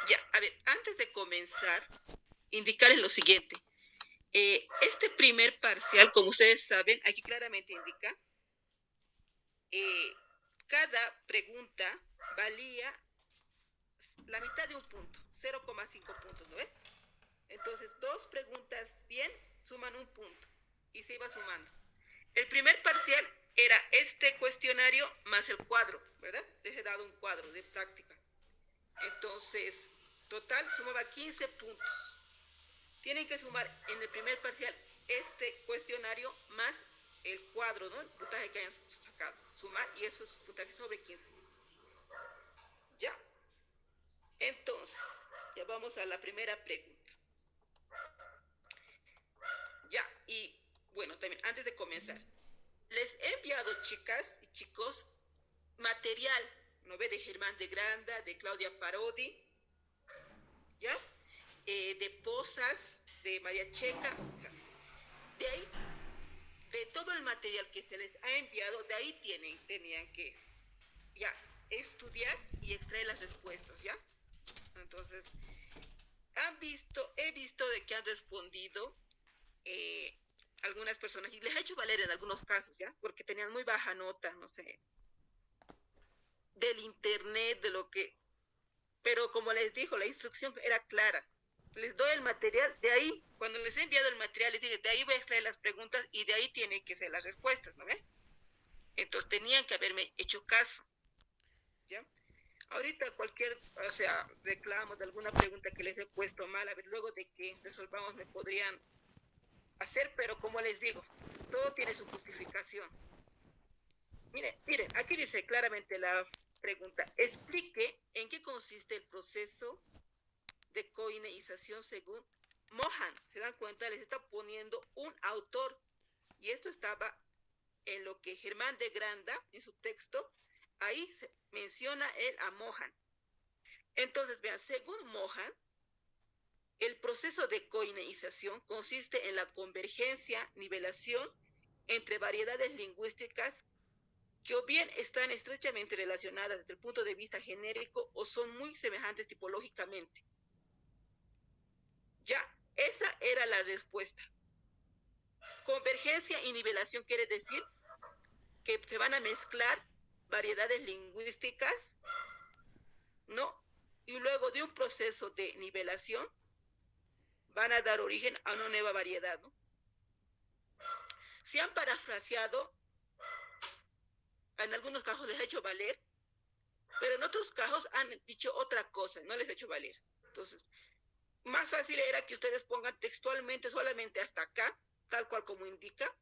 Ya, a ver, antes de comenzar, indicarles lo siguiente. Este primer parcial, como ustedes saben, aquí claramente indica, eh, cada pregunta valía la mitad de un punto, 0,5 puntos, ¿no ves? Entonces, dos preguntas bien suman un punto y se iba sumando. El primer parcial era este cuestionario más el cuadro, ¿verdad? Les he dado un cuadro de práctica. Entonces, total sumaba 15 puntos. Tienen que sumar en el primer parcial este cuestionario más el cuadro, ¿no? El puntaje que hayan sacado. Sumar y eso es puntaje sobre 15. ¿Ya? Entonces, ya vamos a la primera pregunta. Ya, y bueno, también antes de comenzar, les he enviado, chicas y chicos, material, ¿no ve? De Germán de Granda, de Claudia Parodi, ¿ya? De Posas, de María Checa, o sea, de ahí, de todo el material que se les ha enviado, de ahí tenían que ya estudiar y extraer las respuestas, ¿ya? Entonces, he visto de que han respondido eh, algunas personas, y les he hecho valer en algunos casos, ¿ya? Porque tenían muy baja nota, no sé, del internet, de lo que... Pero como les dijo, la instrucción era clara. Les doy el material, de ahí, cuando les he enviado el material, les dije, de ahí voy a extraer las preguntas y de ahí tienen que ser las respuestas, ¿no ven? Entonces tenían que haberme hecho caso, ¿ya? Ahorita cualquier, o sea, reclamo de alguna pregunta que les he puesto mal, a ver, luego de que resolvamos me podrían hacer, pero como les digo, todo tiene su justificación. Miren, aquí dice claramente la pregunta, explique en qué consiste el proceso de coineización según Mohan. ¿Se dan cuenta? Les está poniendo un autor y esto estaba en lo que Germán de Granda, en su texto, ahí se menciona él a Mohan. Entonces, vean, según Mohan, el proceso de coineización consiste en la convergencia, nivelación entre variedades lingüísticas que o bien están estrechamente relacionadas desde el punto de vista genérico o son muy semejantes tipológicamente. Ya, esa era la respuesta. Convergencia y nivelación quiere decir que se van a mezclar variedades lingüísticas, ¿no? Y luego de un proceso de nivelación van a dar origen a una nueva variedad, ¿no? Se han parafraseado, en algunos casos les he hecho valer, pero en otros casos han dicho otra cosa, no les he hecho valer. Entonces, más fácil era que ustedes pongan textualmente solamente hasta acá, tal cual como indica,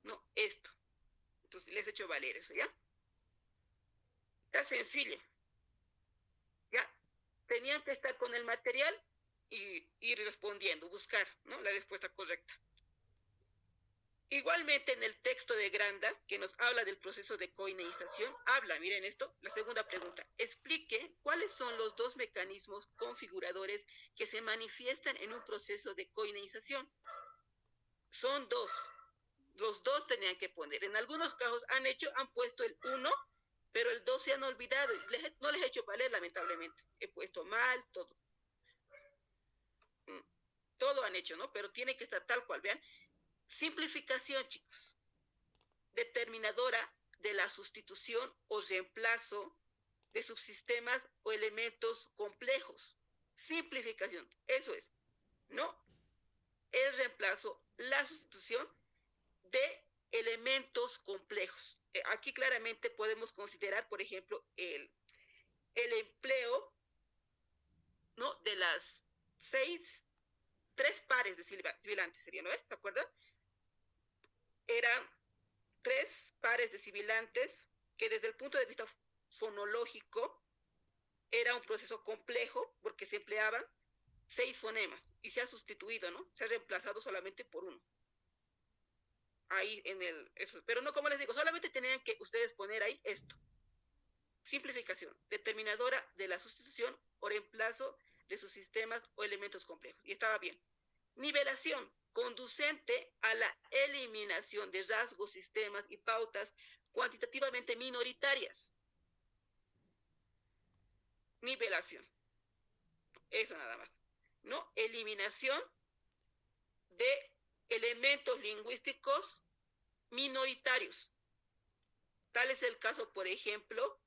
no, esto. Entonces, les he hecho valer eso, ¿ya? Está sencillo, ¿ya? Tenían que estar con el material y ir respondiendo, buscar, ¿no? La respuesta correcta. Igualmente en el texto de Granda, que nos habla del proceso de coineización, habla, miren esto, la segunda pregunta, explique cuáles son los dos mecanismos configuradores que se manifiestan en un proceso de coineización. Son dos, los dos tenían que poner. En algunos casos han puesto el 1, pero el 2 se han olvidado y no les he hecho valer, lamentablemente. He puesto mal, todo. Todo han hecho, ¿no? Pero tiene que estar tal cual, vean. Simplificación, chicos. Determinadora de la sustitución o reemplazo de subsistemas o elementos complejos. Simplificación, eso es, ¿no? El reemplazo, la sustitución de elementos complejos. Aquí claramente podemos considerar, por ejemplo, el empleo, ¿no? De las tres pares de sibilantes, sería, ¿no? ¿Se acuerdan? Eran tres pares de sibilantes que desde el punto de vista fonológico era un proceso complejo porque se empleaban 6 fonemas y se ha sustituido, ¿no? Se ha reemplazado solamente por uno. Ahí en eso. Pero no, como les digo, solamente tenían que ustedes poner ahí esto. Simplificación, determinadora de la sustitución o reemplazo de sus sistemas o elementos complejos. Y estaba bien. Nivelación, conducente a la eliminación de rasgos, sistemas y pautas cuantitativamente minoritarias. nivelación. Eso nada más. ¿No? Eliminación de elementos lingüísticos minoritarios. Tal es el caso, por ejemplo,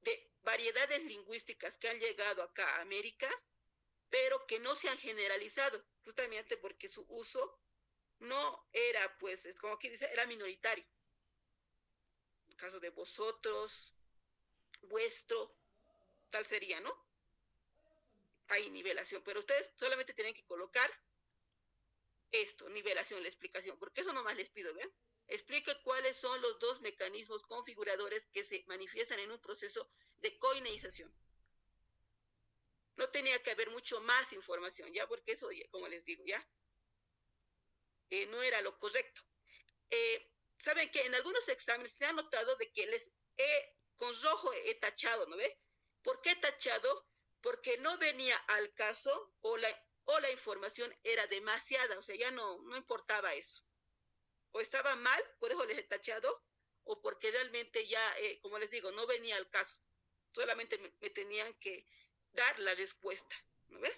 de variedades lingüísticas que han llegado acá a América, pero que no se han generalizado, justamente porque su uso no era, pues, es como aquí dice, era minoritario. En el caso de vosotros, vuestro, tal sería, ¿no? Hay nivelación, pero ustedes solamente tienen que colocar esto, nivelación, la explicación, porque eso nomás les pido, ¿ven? Explique cuáles son los dos mecanismos configuradores que se manifiestan en un proceso de coineización. No tenía que haber mucho más información, ¿ya? Porque eso, como les digo, ¿ya? No era lo correcto. ¿Saben que en algunos exámenes se ha notado de que con rojo he tachado, ¿no ve? ¿Por qué he tachado? Porque no venía al caso o la información era demasiada, o sea, ya no importaba eso. O estaba mal, por eso les he tachado, o porque realmente ya, como les digo, no venía al caso. Solamente me tenían que dar la respuesta, ¿no ve?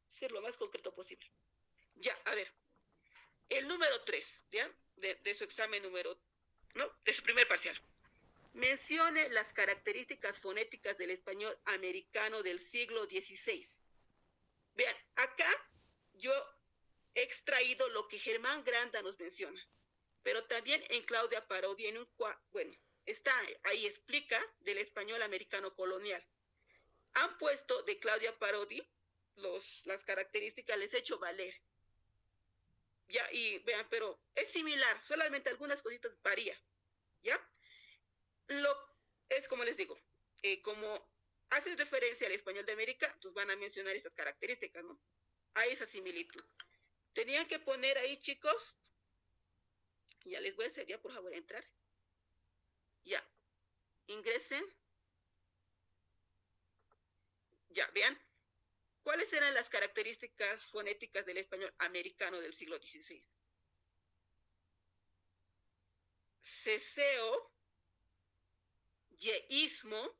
Ser lo más concreto posible. Ya, a ver. El número 3, ¿ya? De su examen número, ¿no? De su primer parcial. Mencione las características fonéticas del español americano del siglo XVI. Vean, acá yo he extraído lo que Germán Granda nos menciona, pero también en Claudia Parodi, bueno, está ahí, explica del español americano colonial. Han puesto de Claudia Parodi las características, les he hecho valer. Ya, y vean, pero es similar, solamente algunas cositas varía, ¿ya? Es como les digo, como hacen referencia al español de América, entonces van a mencionar esas características, ¿no? Hay esa similitud. Tenían que poner ahí, chicos, ya les voy a hacer, ya, por favor, entrar. Ya, ingresen. Ya, vean, ¿cuáles eran las características fonéticas del español americano del siglo XVI? Ceseo, yeísmo,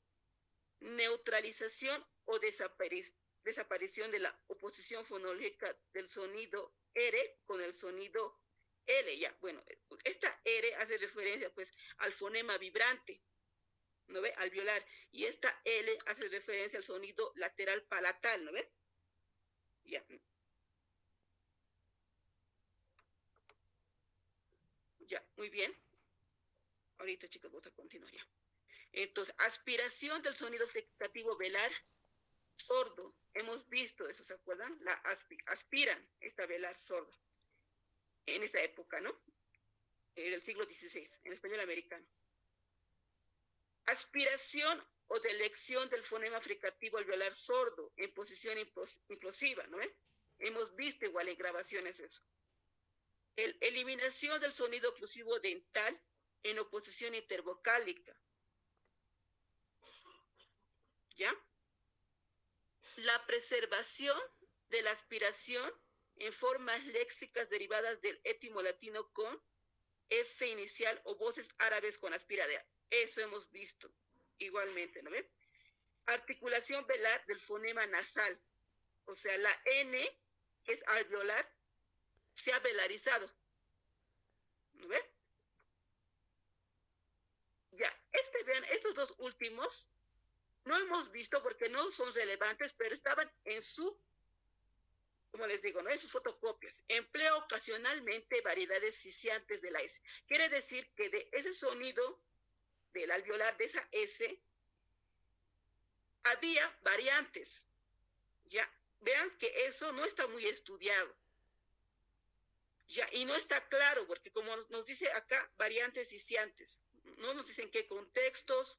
neutralización o desaparición de la oposición fonológica del sonido R con el sonido L. Ya, bueno, esta R hace referencia pues al fonema vibrante, ¿no ve? Alveolar. Y esta L hace referencia al sonido lateral palatal, ¿no ve? Ya. Ya, muy bien. Ahorita, chicos, vamos a continuar ya. Entonces, aspiración del sonido fricativo velar sordo. Hemos visto eso, ¿se acuerdan? Aspiran esta velar sorda en esa época, ¿no? Del siglo XVI, en español americano. Aspiración o delección del fonema fricativo alveolar sordo en posición implosiva, ¿no? Hemos visto igual en grabaciones eso. Eliminación del sonido oclusivo dental en oposición intervocálica. ¿Ya? La preservación de la aspiración en formas léxicas derivadas del étimo latino con F inicial o voces árabes con aspira de A. Eso hemos visto igualmente, ¿no ven? Articulación velar del fonema nasal, o sea, la N, que es alveolar, se ha velarizado, ¿no ven? Ya, vean, estos dos últimos no hemos visto porque no son relevantes, pero estaban en como les digo, ¿no? En sus fotocopias. Emplea ocasionalmente variedades ciciantes de la S. Quiere decir que de ese sonido del alveolar, de esa S, había variantes. Ya, vean que eso no está muy estudiado. Ya, y no está claro, porque como nos dice acá, variantes ciciantes. No nos dicen qué contextos,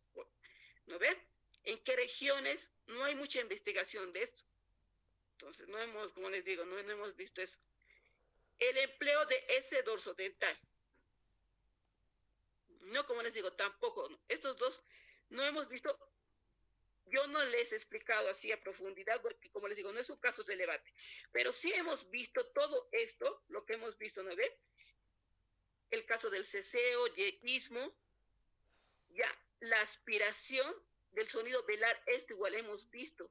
¿no ven? En qué regiones, no hay mucha investigación de esto. Entonces, no hemos, como les digo, no hemos visto eso. El empleo de ese dorsodental. No, como les digo, tampoco. Estos dos no hemos visto. Yo no les he explicado así a profundidad, porque como les digo, no es un caso relevante. Pero sí hemos visto todo esto, lo que hemos visto, ¿no ve? El caso del ceseo, yeísmo, ya, la aspiración del sonido velar, esto igual hemos visto,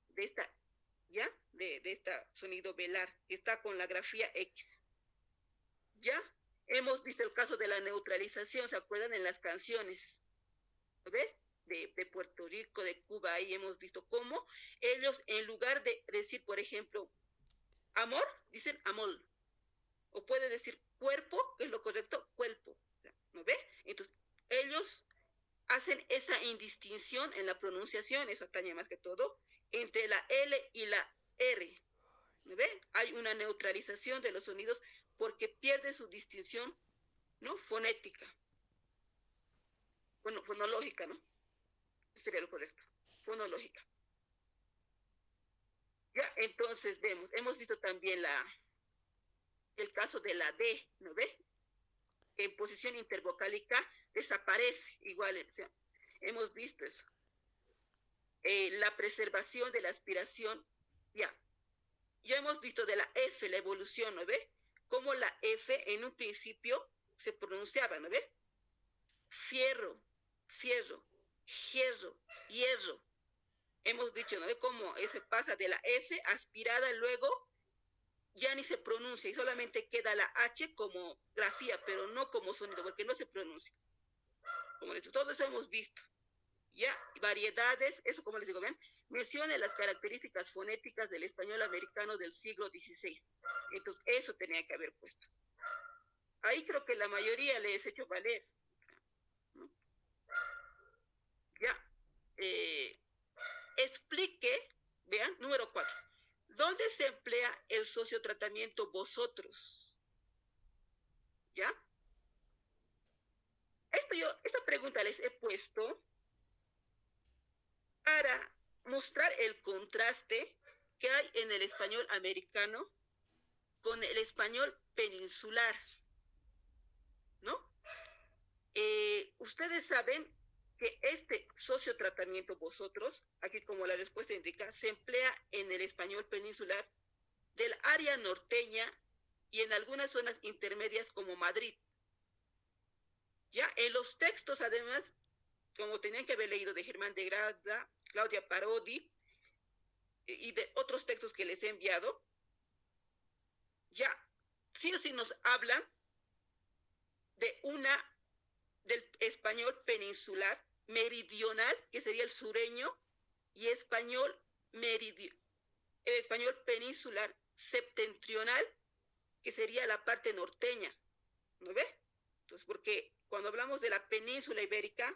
de esta, ¿ya? De esta sonido velar, que está con la grafía X, ¿ya? Hemos visto el caso de la neutralización, ¿se acuerdan? En las canciones, ¿ve? De Puerto Rico, de Cuba, ahí hemos visto cómo ellos, en lugar de decir, por ejemplo, amor, dicen amor, o puede decir cuerpo, que es lo correcto, cuerpo, ¿no ve? Entonces, ellos hacen esa indistinción en la pronunciación, eso atañe más que todo, entre la L y la R, ¿no ve? Hay una neutralización de los sonidos porque pierde su distinción, ¿no? Fonética, bueno, fonológica, ¿no? Sería lo correcto, fonológica. Ya, entonces vemos, hemos visto también el caso de la D, ¿no ve? En posición intervocálica desaparece, igual, o sea, hemos visto eso. La preservación de la aspiración, ya hemos visto de la F, la evolución, ¿no ve? Cómo la F en un principio se pronunciaba, ¿no ve? Fierro, fierro, hierro, hierro. Hemos dicho, ¿no ve? Cómo se pasa de la F aspirada, luego ya ni se pronuncia y solamente queda la H como grafía, pero no como sonido, porque no se pronuncia. Como les digo, todo eso hemos visto. Ya, variedades, eso como les digo, ¿ven? Mencione las características fonéticas del español americano del siglo XVI. Entonces, eso tenía que haber puesto. Ahí creo que la mayoría les he hecho valer, ¿no? Ya, explique, vean, número 4. ¿Dónde se emplea el sociotratamiento vosotros? ¿Ya? Esta pregunta les he puesto para mostrar el contraste que hay en el español americano con el español peninsular, ¿no? Ustedes saben que este sociotratamiento vosotros, aquí como la respuesta indica, se emplea en el español peninsular del área norteña y en algunas zonas intermedias como Madrid. Ya en los textos, además, como tenían que haber leído de Germán de Granda, Claudia Parodi y de otros textos que les he enviado, ya sí o sí nos hablan del español peninsular meridional, que sería el sureño, y el español peninsular septentrional, que sería la parte norteña, ¿no ve? Entonces, porque cuando hablamos de la península ibérica,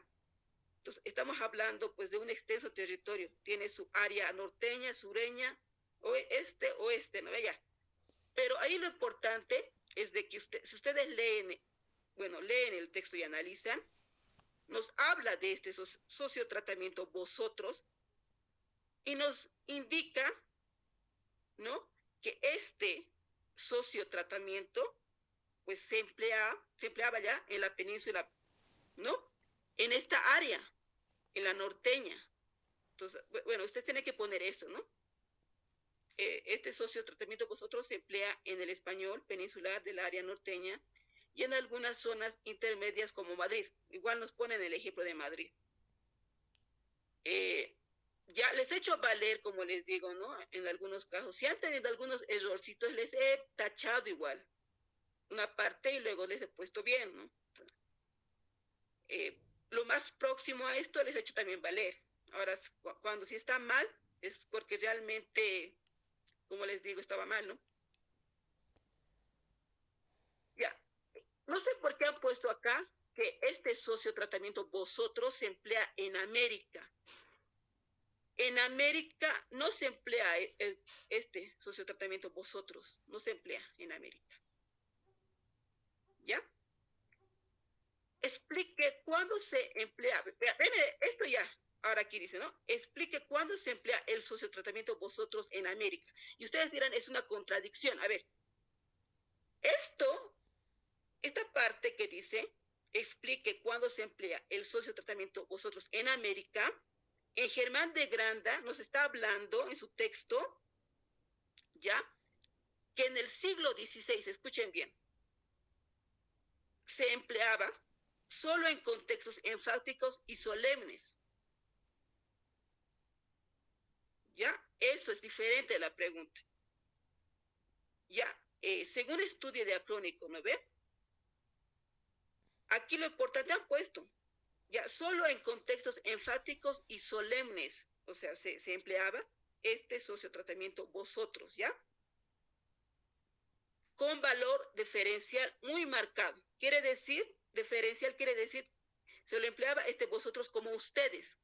entonces estamos hablando pues de un extenso territorio, tiene su área norteña, sureña, oeste, ¿no ve? Ya. Pero ahí lo importante es de que si ustedes leen el texto y analizan, nos habla de este sociotratamiento vosotros y nos indica, ¿no? Que este sociotratamiento pues se empleaba ya en la península, ¿no? En esta área, en la norteña. Entonces, bueno, usted tiene que poner esto, ¿no? Este sociotratamiento vosotros se emplea en el español peninsular del área norteña y en algunas zonas intermedias como Madrid. Igual nos ponen el ejemplo de Madrid. Ya les he hecho valer, como les digo, ¿no? En algunos casos. Si han tenido algunos errorcitos, les he tachado igual una parte y luego les he puesto bien, ¿no? Lo más próximo a esto les he hecho también valer. Ahora, cuando si está mal, es porque realmente, como les digo, estaba mal, ¿no? Ya. No sé por qué han puesto acá que este sociotratamiento vosotros se emplea en América. En América no se emplea este sociotratamiento vosotros, no se emplea en América. ¿Ya? Explique cuándo se emplea. Ven, esto ya, ahora aquí dice, ¿no? Explique cuándo se emplea el sociotratamiento vosotros en América. Y ustedes dirán, es una contradicción. A ver, esta parte que dice, explique cuándo se emplea el sociotratamiento vosotros en América, en Germán de Granda nos está hablando en su texto, ¿ya? Que en el siglo XVI, escuchen bien, se empleaba solo en contextos enfáticos y solemnes. Eso es diferente a la pregunta. Ya, según estudio diacrónico, ¿no ve? Aquí lo importante han puesto, ya, solo en contextos enfáticos y solemnes, o sea, se empleaba este sociotratamiento vosotros, ¿ya? Con valor diferencial muy marcado. Quiere decir, diferencial quiere decir, se lo empleaba este vosotros como ustedes,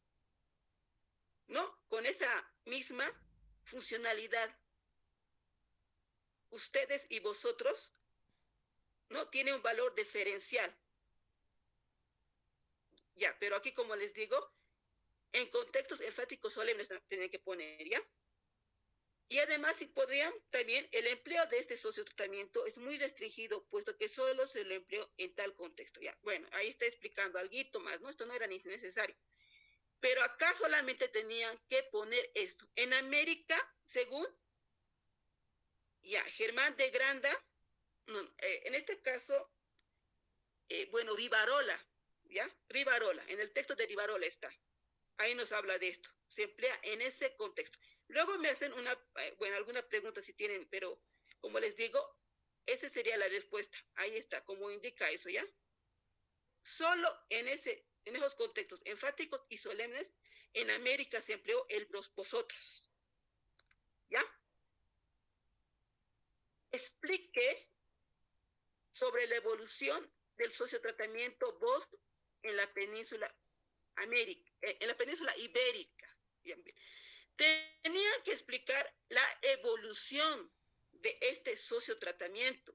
¿no? Con esa misma funcionalidad. Ustedes y vosotros, ¿no? Tiene un valor diferencial. Ya, pero aquí como les digo, en contextos enfáticos solemnes tienen que poner, ¿ya? Y además, si podrían, también el empleo de este sociotratamiento es muy restringido, puesto que solo se lo empleó en tal contexto. Ya, bueno, ahí está explicando algo más, ¿no? Esto no era ni necesario. Pero acá solamente tenían que poner esto. En América, según, ya, Germán de Granda, no, en este caso, bueno, Rivarola, ¿ya? Rivarola, en el texto de Rivarola está. Ahí nos habla de esto. Se emplea en ese contexto. Luego me hacen bueno, alguna pregunta si tienen, pero como les digo, esa sería la respuesta. Ahí está, como indica eso, ¿ya? Solo en esos contextos enfáticos y solemnes, en América se empleó el vosotros, ¿ya? Explique sobre la evolución del sociotratamiento vos en la península en la península ibérica. Tenía que explicar la evolución de este sociotratamiento.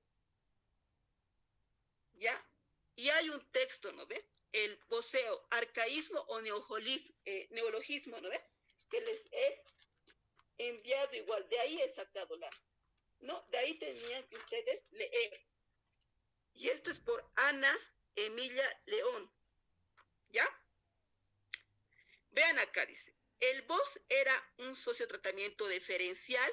¿Ya? Y hay un texto, ¿no ve? El voceo, arcaísmo o neologismo, ¿no ve? Que les he enviado igual, de ahí he sacado ¿no? De ahí tenían que ustedes leer. Y esto es por Ana Emilia León, ¿ya? Vean acá, dice, el VOS era un sociotratamiento diferencial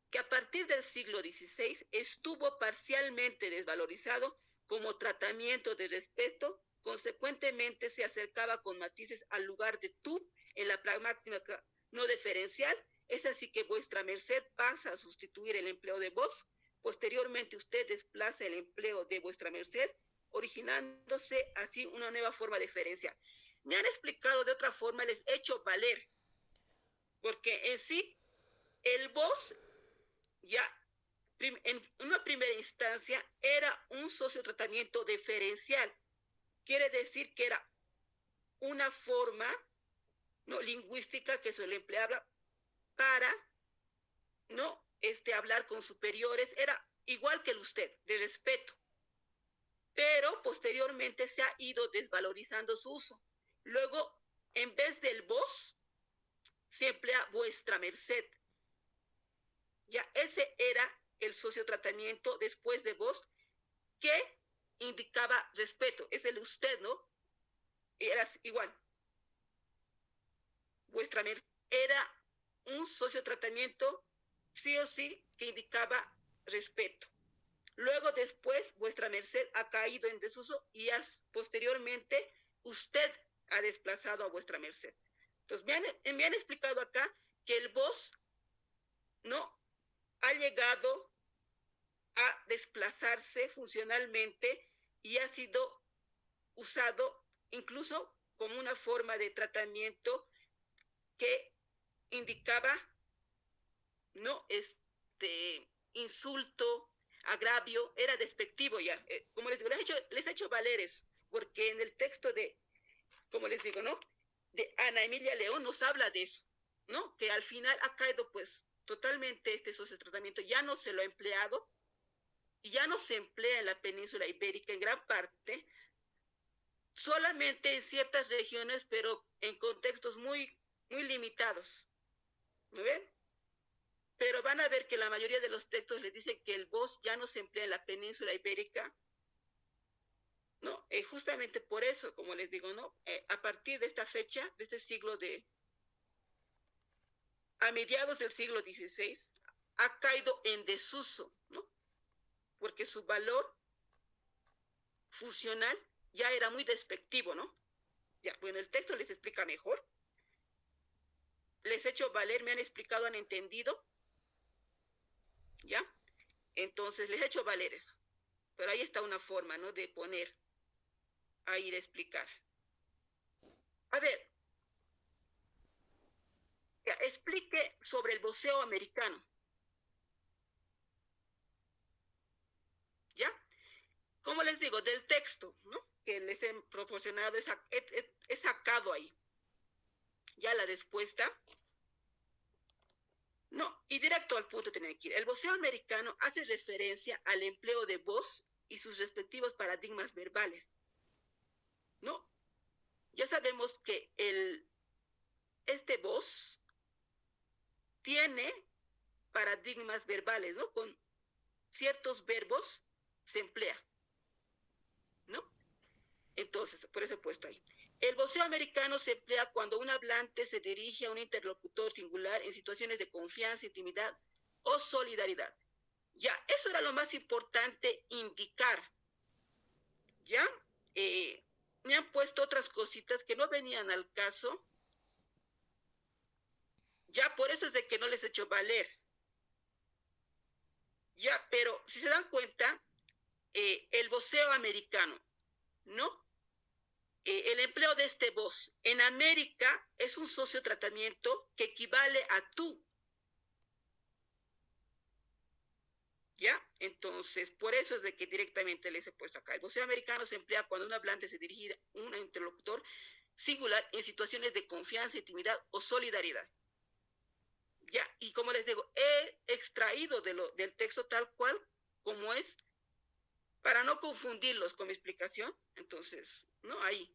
que a partir del siglo XVI estuvo parcialmente desvalorizado como tratamiento de respeto, consecuentemente se acercaba con matices al lugar de tú en la pragmática no diferencial. Es así que vuestra merced pasa a sustituir el empleo de vos. Posteriormente usted desplaza el empleo de vuestra merced, originándose así una nueva forma diferencial. Me han explicado de otra forma, les he hecho valer, porque en sí el vos ya en una primera instancia era un sociotratamiento diferencial. Quiere decir que era una forma, ¿no?, lingüística que se le empleaba para no hablar con superiores. Era igual que el usted, de respeto. Pero posteriormente se ha ido desvalorizando su uso. Luego, en vez del vos, se emplea vuestra merced. Ya ese era el sociotratamiento después de vos, que indicaba respeto. Es el usted, ¿no? Era igual. Vuestra merced era un sociotratamiento sí o sí que indicaba respeto. Luego después vuestra merced ha caído en desuso y posteriormente usted ha desplazado a vuestra merced. Entonces me han explicado acá que el vos no ha llegado a desplazarse funcionalmente y ha sido usado incluso como una forma de tratamiento que indicaba, ¿no?, insulto, agravio, era despectivo ya. Como les digo, les he hecho valer eso, porque en el texto de, como les digo, ¿no?, de Ana Emilia León nos habla de eso, ¿no?, que al final ha caído pues totalmente este sociotratamiento, ya no se lo ha empleado, y ya no se emplea en la península ibérica en gran parte, solamente en ciertas regiones, pero en contextos muy, muy limitados. ¿No ven? Pero van a ver que la mayoría de los textos les dicen que el vos ya no se emplea en la península ibérica, ¿no? Justamente por eso, como les digo, ¿no? A partir de esta fecha, de este siglo a mediados del siglo XVI, ha caído en desuso, ¿no? Porque su valor funcional ya era muy despectivo, ¿no? Ya, bueno, el texto les explica mejor. les he hecho valer, me han explicado, han entendido, ¿ya? Entonces les he hecho valer eso. Pero ahí está una forma, ¿no? De poner, ahí de explicar. A ver, ya, explique sobre el voceo americano. ¿Ya? Como les digo, del texto, ¿no? Que les he proporcionado, he sacado ahí. Ya la respuesta. No, y directo al punto tenía que ir. El voceo americano hace referencia al empleo de voz y sus respectivos paradigmas verbales, ¿no? Ya sabemos que este voz tiene paradigmas verbales, ¿no? Con ciertos verbos se emplea, ¿no? Entonces, por eso he puesto ahí. El voceo americano se emplea cuando un hablante se dirige a un interlocutor singular en situaciones de confianza, intimidad o solidaridad. Ya, eso era lo más importante indicar. Ya, me han puesto otras cositas que no venían al caso. Ya, por eso es de que no les he hecho valer. Ya, pero si se dan cuenta, el voceo americano, ¿no? El empleo de este voz en América es un sociotratamiento que equivale a tú. ¿Ya? Entonces, por eso es de que directamente les he puesto acá. El voceo americano se emplea cuando un hablante se dirige a un interlocutor singular en situaciones de confianza, intimidad o solidaridad. ¿Ya? Y como les digo, he extraído del texto tal cual como es para no confundirlos con mi explicación. Entonces, ¿no? Ahí.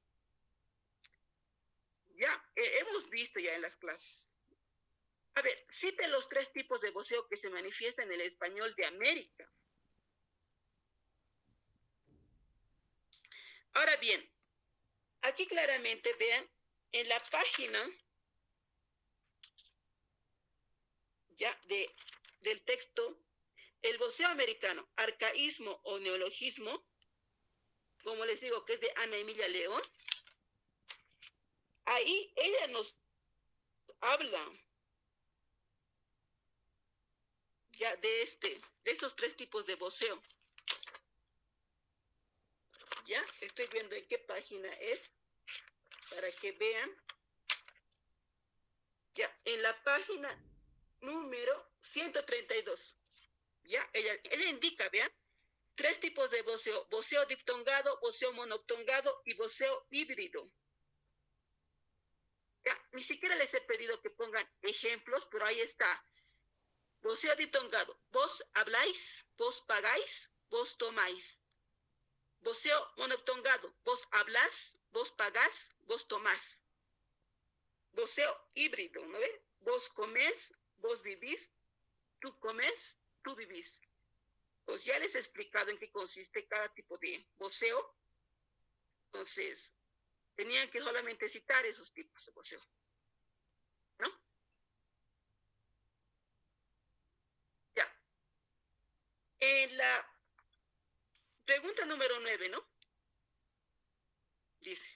Ya, hemos visto ya en las clases. A ver, cite los 3 tipos de voceo que se manifiestan en el español de América. Ahora bien, aquí claramente vean en la página ya del texto, el voceo americano, arcaísmo o neologismo, como les digo que es de Ana Emilia León, ahí ella nos habla ya de estos 3 tipos de voceo. Ya, estoy viendo en qué página es, para que vean. Ya, en la página número 132. Ya, ella indica, vean, 3 tipos de voceo: voceo diptongado, voceo monoptongado y voceo híbrido. Ya, ni siquiera les he pedido que pongan ejemplos, pero ahí está. Voceo diptongado: vos habláis, vos pagáis, vos tomáis. Voceo monoptongado: vos hablás, vos pagás, vos tomás. Voceo híbrido, ¿no ve? Vos comés, vos vivís, tú comés, tú vivís. Pues ya les he explicado en qué consiste cada tipo de voceo. Entonces, tenían que solamente citar esos tipos de voceo, ¿no? Ya. En la pregunta número 9, ¿no? Dice,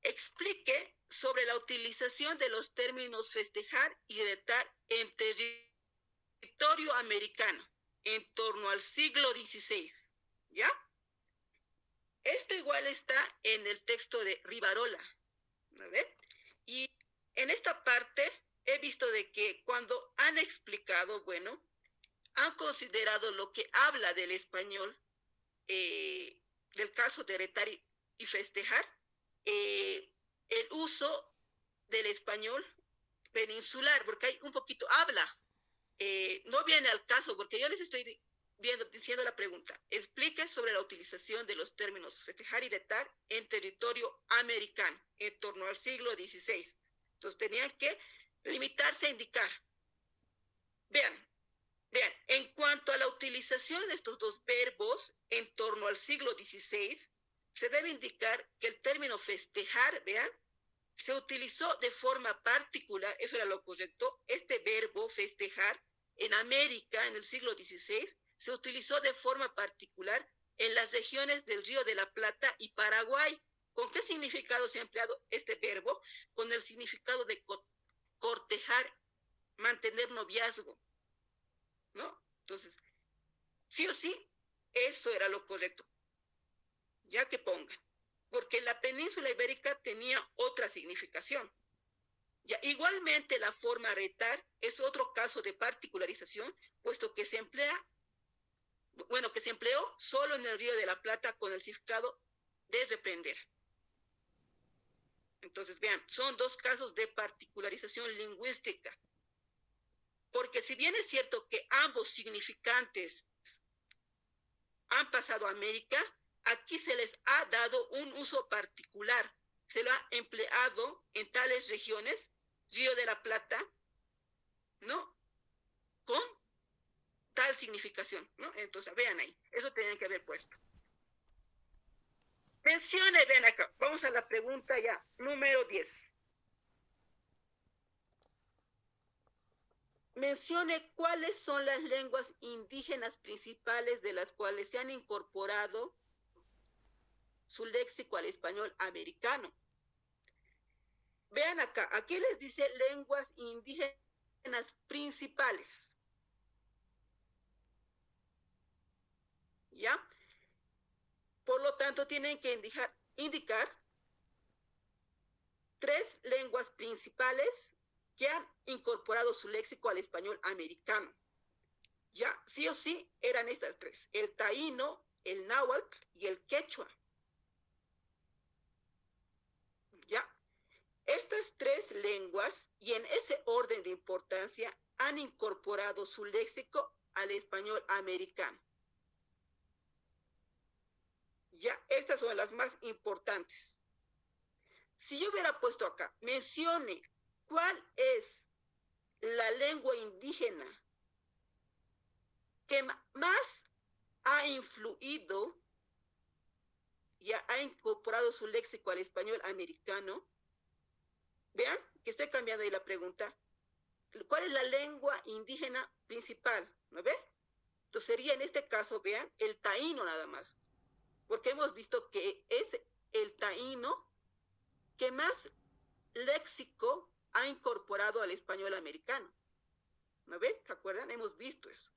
explique sobre la utilización de los términos festejar y retar en territorio americano en torno al siglo XVI, ¿ya? Esto igual está en el texto de Rivarola, ¿no ven? Y en esta parte he visto de que cuando han explicado, bueno, han considerado lo que habla del español, del caso de retar y festejar, el uso del español peninsular, porque hay un poquito, habla, no viene al caso, porque yo les estoy diciendo la pregunta. Explique sobre la utilización de los términos festejar y retar en territorio americano en torno al siglo XVI. Entonces tenían que limitarse a indicar. Vean, en cuanto a la utilización de estos 2 verbos en torno al siglo XVI, se debe indicar que el término festejar, vean, se utilizó de forma particular, eso era lo correcto, este verbo festejar en América en el siglo XVI se utilizó de forma particular en las regiones del Río de la Plata y Paraguay, ¿Con qué significado se ha empleado este verbo? Con el significado de cortejar, mantener noviazgo, ¿no? Entonces, sí o sí, eso era lo correcto, ya que pongan, porque la península ibérica tenía otra significación. Ya, igualmente la forma retar es otro caso de particularización, puesto que se emplea, bueno, que se empleó solo en el Río de la Plata con el significado de reprender. Entonces, vean, son dos casos de particularización lingüística, porque si bien es cierto que ambos significantes han pasado a América, aquí se les ha dado un uso particular, se lo ha empleado en tales regiones, Río de la Plata, ¿no? Con tal significación, ¿no? Entonces, vean ahí, eso tenían que haber puesto. Mencione, ven acá, vamos a la pregunta ya, número 10. Mencione cuáles son las lenguas indígenas principales de las cuales se han incorporado su léxico al español americano. Vean acá, aquí les dice lenguas indígenas principales. ¿Ya? Por lo tanto, tienen que indicar 3 lenguas principales que han incorporado su léxico al español americano. Ya, sí o sí, eran estas 3, el taíno, el náhuatl y el quechua. Ya, estas 3 lenguas, y en ese orden de importancia, han incorporado su léxico al español americano. Ya, estas son las más importantes. Si yo hubiera puesto acá, mencione cuál es la lengua indígena que más ha influido, ya ha incorporado su léxico al español americano. Vean que estoy cambiando ahí la pregunta. ¿Cuál es la lengua indígena principal? ¿No ve? Entonces sería en este caso, vean, el taíno nada más. Porque hemos visto que es el taíno que más léxico ha incorporado al español americano. ¿No ves? ¿Se acuerdan? Hemos visto eso.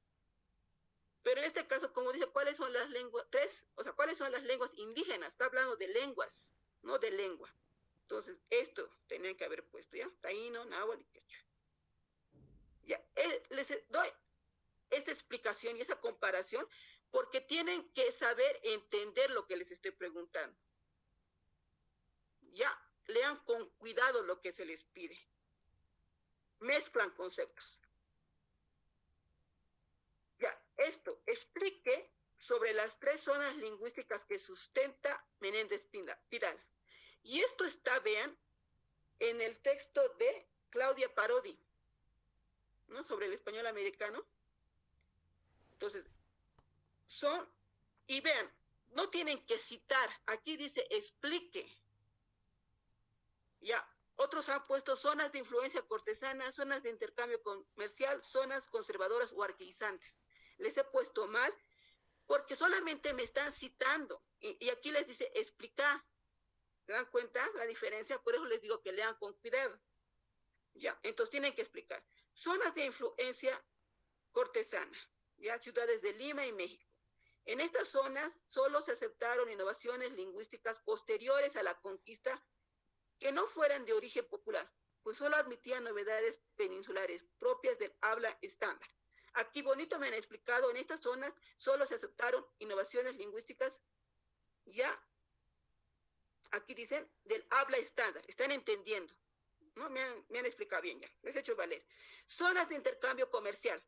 Pero en este caso, como dice, ¿cuáles son las lenguas? 3, o sea, ¿cuáles son las lenguas indígenas? Está hablando de lenguas, no de lengua. Entonces, esto tenían que haber puesto, ¿ya? Taíno, náhuatl y quechua. Ya, les doy esta explicación y esa comparación porque tienen que saber entender lo que les estoy preguntando. Ya, lean con cuidado lo que se les pide. Mezclan conceptos. Ya, esto, explique sobre las 3 zonas lingüísticas que sustenta Menéndez Pidal. Y esto está, vean, en el texto de Claudia Parodi, ¿no? Sobre el español americano. Entonces, y vean, no tienen que citar, aquí dice explique. Ya, otros han puesto zonas de influencia cortesana, zonas de intercambio comercial, zonas conservadoras o arqueizantes. Les he puesto mal porque solamente me están citando y aquí les dice explicar. ¿Se dan cuenta la diferencia? Por eso les digo que lean con cuidado. Ya, entonces tienen que explicar. Zonas de influencia cortesana, ya, ciudades de Lima y México. En estas zonas solo se aceptaron innovaciones lingüísticas posteriores a la conquista que no fueran de origen popular, pues solo admitían novedades peninsulares propias del habla estándar. Aquí bonito me han explicado, en estas zonas solo se aceptaron innovaciones lingüísticas, ya, aquí dicen, del habla estándar, están entendiendo, ¿no? Me han explicado bien ya, les he hecho valer. Zonas de intercambio comercial,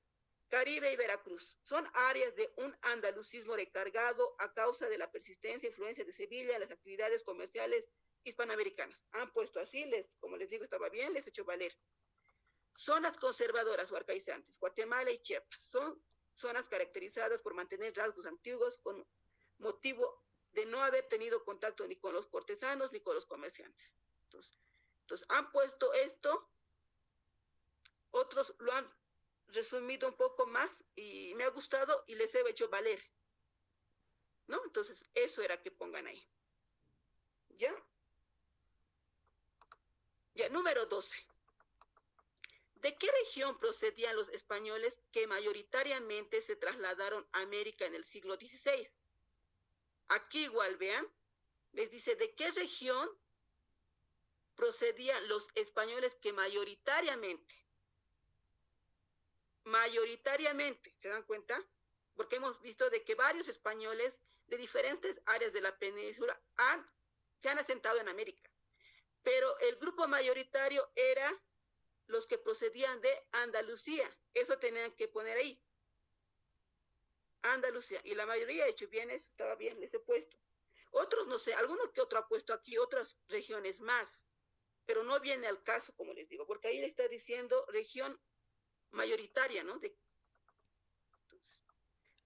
Caribe y Veracruz, son áreas de un andalucismo recargado a causa de la persistencia e influencia de Sevilla, las actividades comerciales hispanoamericanas. Han puesto así, como les digo, estaba bien, les he hecho valer. Zonas conservadoras o arcaizantes, Guatemala y Chiapas, son zonas caracterizadas por mantener rasgos antiguos con motivo de no haber tenido contacto ni con los cortesanos ni con los comerciantes. Entonces han puesto esto, otros lo han resumido un poco más y me ha gustado y les he hecho valer, ¿no? Entonces eso era que pongan ahí. ¿Ya? Ya, número 12. ¿De qué región procedían los españoles que mayoritariamente se trasladaron a América en el siglo XVI? Aquí igual, vean, les dice de qué región procedían los españoles que mayoritariamente, ¿se dan cuenta? Porque hemos visto de que varios españoles de diferentes áreas de la península se han asentado en América, pero el grupo mayoritario era los que procedían de Andalucía. Eso tenían que poner ahí. Andalucía. Y la mayoría ha hecho bien eso. Estaba bien, les he puesto. Otros, no sé, alguno que otro ha puesto aquí otras regiones más. Pero no viene al caso, como les digo, porque ahí le está diciendo región mayoritaria, ¿no?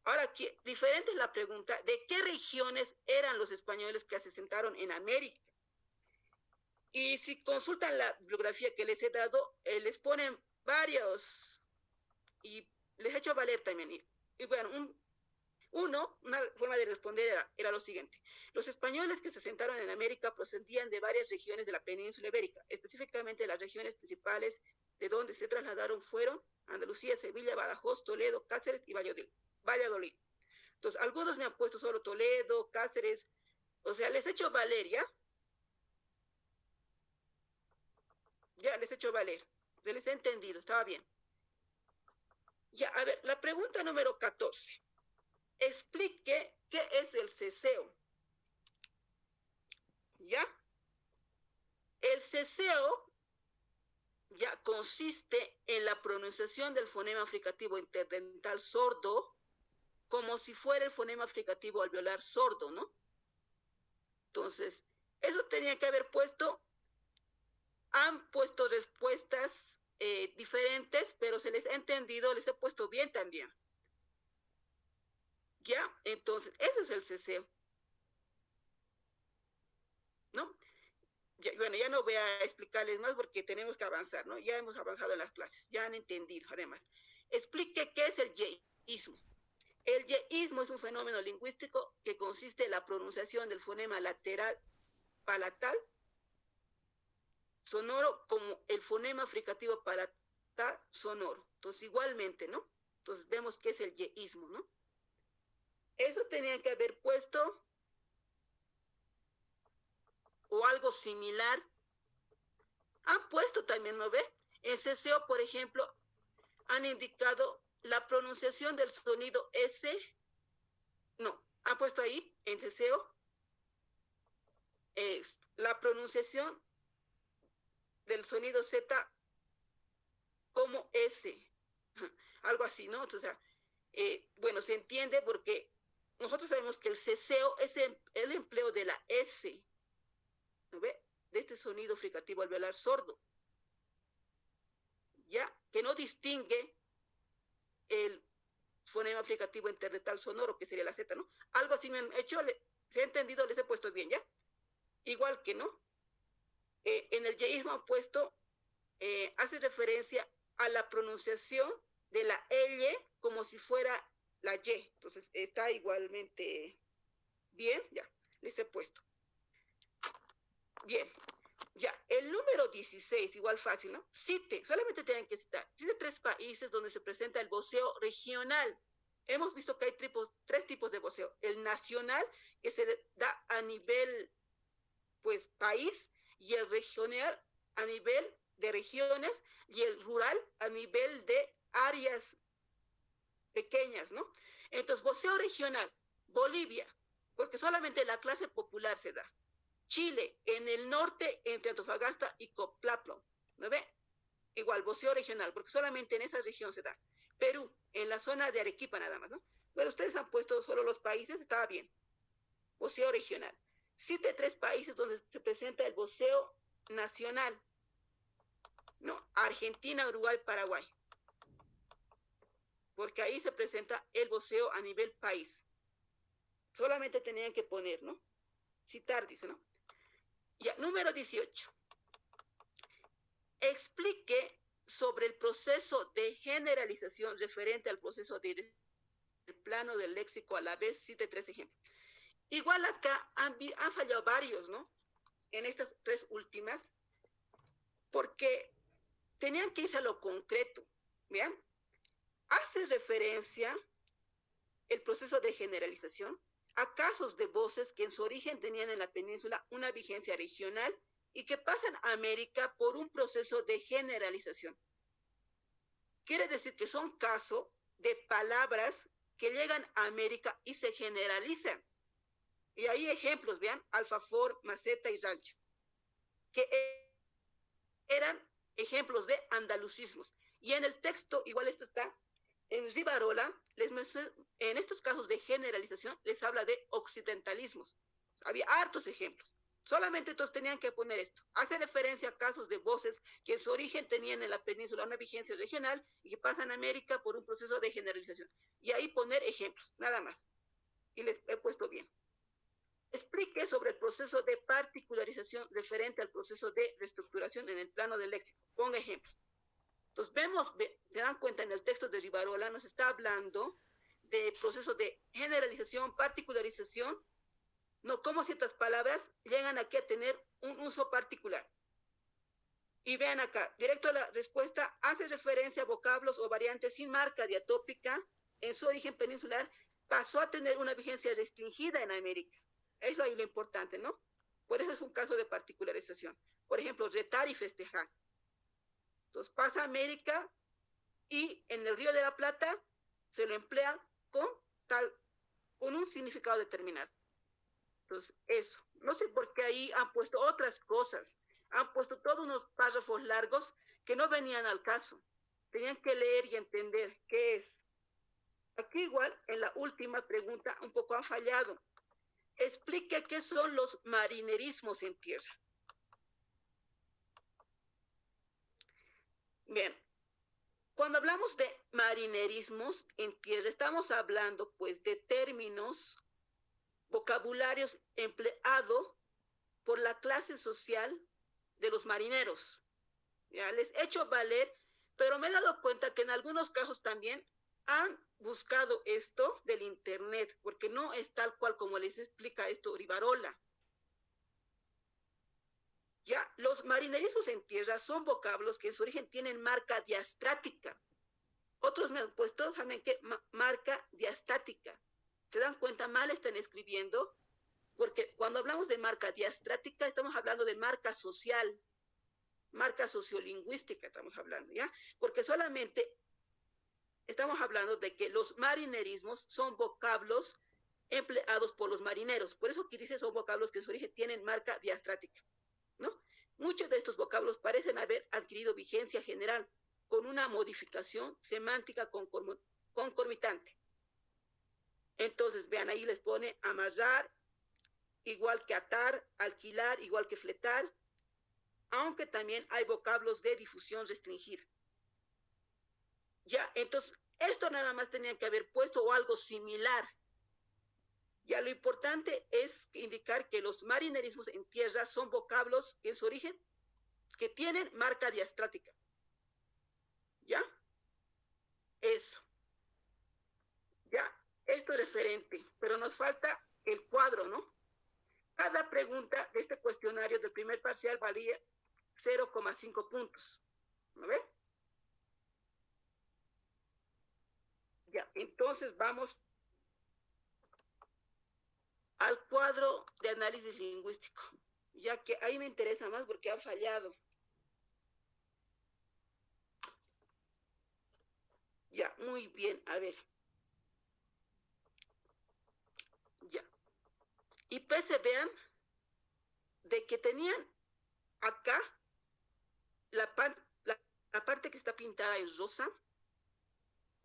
Ahora, aquí, diferente es la pregunta, ¿de qué regiones eran los españoles que se asentaron en América? Y si consultan la bibliografía que les he dado, les ponen varios y les he hecho valer también. Y bueno, una forma de responder era lo siguiente. Los españoles que se asentaron en América procedían de varias regiones de la península ibérica, específicamente las regiones principales de donde se trasladaron fueron Andalucía, Sevilla, Badajoz, Toledo, Cáceres y Valladolid. Entonces, algunos me han puesto solo Toledo, Cáceres, o sea, les he hecho valer, ¿ya? Ya les he hecho valer. Se les ha entendido, estaba bien. Ya, a ver, la pregunta número 14. Explique qué es el ceseo. ¿Ya? El ceseo ya consiste en la pronunciación del fonema fricativo interdental sordo como si fuera el fonema fricativo alveolar sordo, ¿no? Entonces, eso tenía que haber puesto, han puesto respuestas diferentes, pero se les ha entendido, les he puesto bien también. ¿Ya? Entonces, ese es el ceseo, ¿no? Ya, bueno, ya no voy a explicarles más porque tenemos que avanzar, ¿no? Ya hemos avanzado en las clases, ya han entendido, además. Explique qué es el yeísmo. El yeísmo es un fenómeno lingüístico que consiste en la pronunciación del fonema lateral palatal sonoro como el fonema fricativo palatal sonoro. Entonces, igualmente, ¿no? Entonces, vemos qué es el yeísmo, ¿no? Eso tenían que haber puesto o algo similar. Han puesto también, ¿no ve? En ceseo, por ejemplo, han indicado la pronunciación del sonido S. No, han puesto ahí en ceseo la pronunciación del sonido Z como S. Algo así, ¿no? O sea, bueno, se entiende porque nosotros sabemos que el ceseo es el empleo de la S, ¿no ve? De este sonido fricativo alveolar sordo, ¿ya? Que no distingue el fonema fricativo interdental sonoro, que sería la Z, ¿no? Algo así me han hecho, se ha entendido, les he puesto bien, ¿ya? Igual que, ¿no? En el yeísmo han puesto, hace referencia a la pronunciación de la L como si fuera la Y. Entonces, está igualmente bien, ya, les he puesto. Bien, ya, el número 16, igual fácil, ¿no? Cite, solamente tienen que citar. Cite 3 países donde se presenta el voceo regional. Hemos visto que hay tres tipos de voceo. El nacional, que se da a nivel, pues, país, y el regional a nivel de regiones, y el rural a nivel de áreas pequeñas, ¿no? Entonces, voceo regional, Bolivia, porque solamente la clase popular se da. Chile, en el norte, entre Antofagasta y Coplaplo, ¿no ve? Igual, voceo regional, porque solamente en esa región se da. Perú, en la zona de Arequipa nada más, ¿no? Pero ustedes han puesto solo los países, estaba bien. Voceo regional. Cite 3 países donde se presenta el voceo nacional. No, Argentina, Uruguay, Paraguay. Porque ahí se presenta el voceo a nivel país. Solamente tenían que poner, ¿no? Citar, dice, ¿no? Ya, número 18. Explique sobre el proceso de generalización referente al proceso del plano del léxico a la vez. Cite 3 ejemplos. Igual acá han fallado varios, ¿no? en estas tres últimas, porque tenían que irse a lo concreto, ¿vean? Hace referencia el proceso de generalización a casos de voces que en su origen tenían en la península una vigencia regional y que pasan a América por un proceso de generalización. Quiere decir que son casos de palabras que llegan a América y se generalizan. Y hay ejemplos, vean, alfafor, maceta y rancho, que eran ejemplos de andalucismos. Y en el texto, igual esto está, en Rivarola, en estos casos de generalización, les habla de occidentalismos. Había hartos ejemplos. Solamente todos tenían que poner esto. Hace referencia a casos de voces que en su origen tenían en la península una vigencia regional y que pasan a América por un proceso de generalización. Y ahí poner ejemplos, nada más. Y les he puesto bien. Explique sobre el proceso de particularización referente al proceso de reestructuración en el plano del léxico. Ponga ejemplos. Entonces vemos, se dan cuenta en el texto de Rivarola, nos está hablando de proceso de generalización, particularización, no cómo ciertas palabras llegan aquí a tener un uso particular. Y vean acá, directo a la respuesta, hace referencia a vocablos o variantes sin marca diatópica, en su origen peninsular, pasó a tener una vigencia restringida en América. Es lo importante, ¿no? Por eso es un caso de particularización. Por ejemplo, retar y festejar. Entonces pasa a América y en el Río de la Plata se lo emplea con un significado determinado. Entonces, eso. No sé por qué ahí han puesto otras cosas. Han puesto todos unos párrafos largos que no venían al caso. Tenían que leer y entender qué es. Aquí igual, en la última pregunta, un poco han fallado. Explique qué son los marinerismos en tierra. Bien, cuando hablamos de marinerismos en tierra, estamos hablando pues de términos, vocabularios empleados por la clase social de los marineros. Ya les he hecho valer, pero me he dado cuenta que en algunos casos también han buscado esto del internet, porque no es tal cual como les explica esto Rivarola. Ya, los marinerismos en tierra son vocablos que en su origen tienen marca diastrática. Otros me han puesto, ¿saben qué? Marca diastática. ¿Se dan cuenta? Mal están escribiendo, porque cuando hablamos de marca diastrática estamos hablando de marca social, marca sociolingüística estamos hablando, ¿ya? Porque solamente estamos hablando de que los marinerismos son vocablos empleados por los marineros. Por eso aquí dice son vocablos que en su origen tienen marca diastrática, ¿no? Muchos de estos vocablos parecen haber adquirido vigencia general con una modificación semántica concomitante. Entonces, vean, ahí les pone amarrar, igual que atar, alquilar, igual que fletar, aunque también hay vocablos de difusión restringida. Ya, entonces, esto nada más tenían que haber puesto o algo similar. Ya, lo importante es indicar que los marinerismos en tierra son vocablos en su origen que tienen marca diastrática. ¿Ya? Eso. Ya, esto es referente, pero nos falta el cuadro, ¿no? Cada pregunta de este cuestionario del primer parcial valía 0,5 puntos. ¿No ve? Ya, entonces vamos al cuadro de análisis lingüístico, ya que ahí me interesa más porque han fallado. Ya, muy bien, a ver. Ya. Y pues se vean de que tenían acá la parte que está pintada en rosa,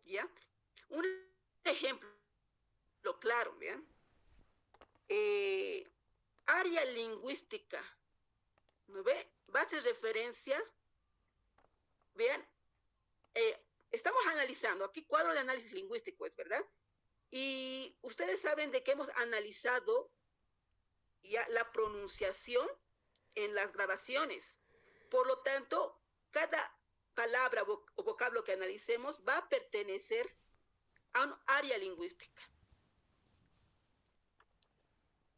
¿ya? Un ejemplo claro, ¿vean? Área lingüística, ¿no ve? Va a hacer referencia, vean, estamos analizando, aquí cuadro de análisis lingüístico, ¿es verdad? Y ustedes saben de que hemos analizado ya la pronunciación en las grabaciones. Por lo tanto, cada palabra o vocablo que analicemos va a pertenecer a un área lingüística.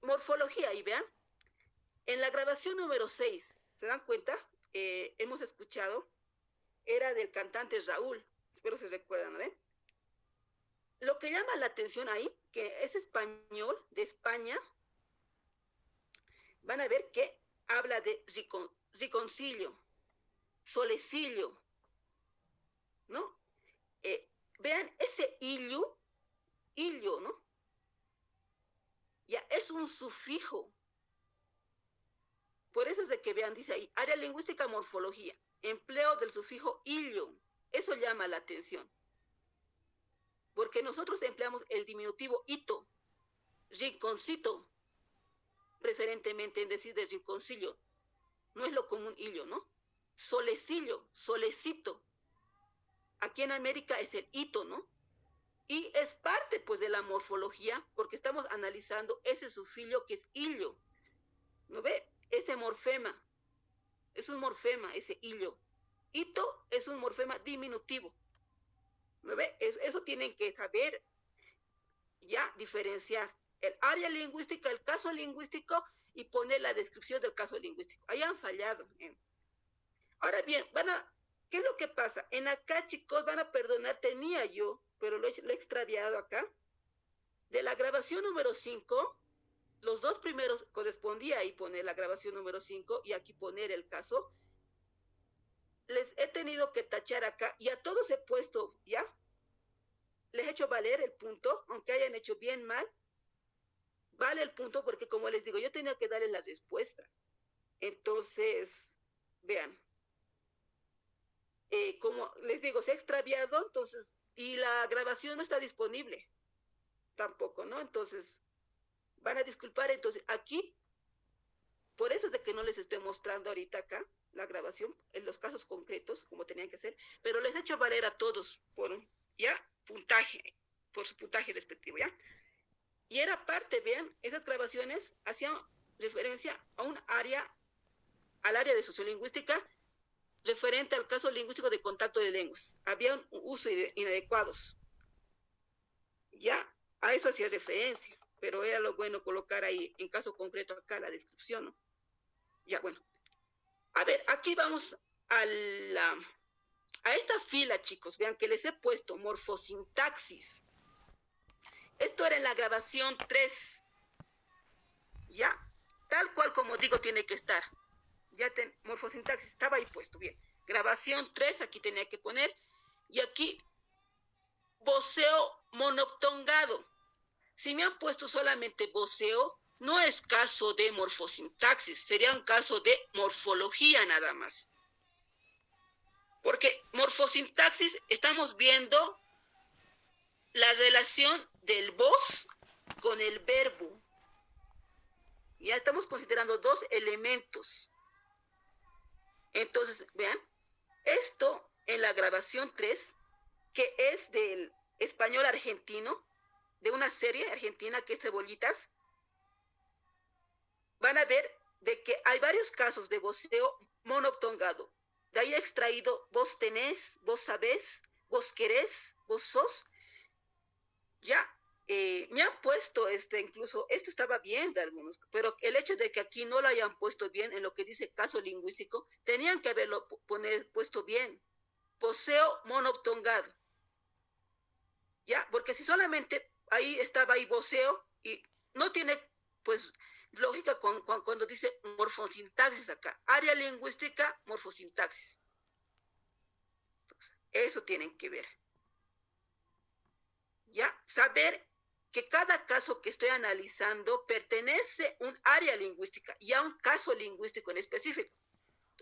Morfología, y vean, En la grabación número 6, ¿se dan cuenta? Hemos escuchado, era del cantante Raúl, espero se recuerdan, ¿no? Lo que llama la atención ahí, que es español de España, van a ver que habla de riconcilio, solecilio, ¿no? Vean ese illo, ¿no? Ya es un sufijo. Por eso es de que vean, dice ahí, área lingüística morfología, empleo del sufijo illo. Eso llama la atención. Porque nosotros empleamos el diminutivo ito, rinconcito, preferentemente en decir de rinconcillo. No es lo común illo, ¿no? Solecillo, solecito. Aquí en América es el ito, ¿no? Y es parte, pues, de la morfología, porque estamos analizando ese sufijo que es illo. ¿No ve? Ese morfema. Es un morfema, ese illo. Ito es un morfema diminutivo. ¿No ve? Eso tienen que saber ya diferenciar el área lingüística, el caso lingüístico y poner la descripción del caso lingüístico. Ahí han fallado. Ahora bien, ¿qué es lo que pasa? En acá, chicos, van a perdonar, tenía yo, pero lo he extraviado acá. De la grabación número 5, los dos primeros correspondía ahí poner la grabación número 5 y aquí poner el caso. Les he tenido que tachar acá y a todos he puesto, ¿ya? Les he hecho valer el punto, aunque hayan hecho bien mal, vale el punto porque, como les digo, yo tenía que darle la respuesta. Entonces, vean, como les digo, se ha extraviado, entonces, y la grabación no está disponible tampoco, ¿no? Entonces, van a disculpar, entonces, aquí, por eso es de que no les estoy mostrando ahorita acá la grabación, en los casos concretos, como tenían que ser, pero les he hecho valer a todos por, ya, puntaje, por su puntaje respectivo, ¿ya? Y era parte, vean, esas grabaciones hacían referencia a un área, al área de sociolingüística, referente al caso lingüístico de contacto de lenguas. Había un uso inadecuados. Ya, a eso hacía referencia, pero era lo bueno colocar ahí, en caso concreto acá, la descripción, ¿no? Ya, bueno. A ver, aquí vamos a esta fila, chicos, vean que les he puesto morfosintaxis. Esto era en la grabación 3. Ya, tal cual como digo tiene que estar. Ya morfosintaxis estaba ahí puesto, bien. Grabación 3, aquí tenía que poner. Y aquí, voceo monoptongado. Si me han puesto solamente voceo, no es caso de morfosintaxis, sería un caso de morfología nada más. Porque morfosintaxis estamos viendo la relación del voz con el verbo. Ya estamos considerando dos elementos. Entonces, vean, esto en la grabación 3, que es del español argentino, de una serie argentina que es Cebollitas, van a ver de que hay varios casos de voceo monoptongado. De ahí he extraído vos tenés, vos sabés, vos querés, vos sos. Ya, me han puesto incluso, esto estaba bien de algunos, pero el hecho de que aquí no lo hayan puesto bien en lo que dice caso lingüístico, tenían que haberlo puesto bien. Voceo monoptongado. Ya, porque si solamente ahí estaba ahí voceo y no tiene, pues, lógica cuando dice morfosintaxis acá. Área lingüística, morfosintaxis. Entonces, eso tienen que ver. Ya, saber que cada caso que estoy analizando pertenece a un área lingüística y a un caso lingüístico en específico.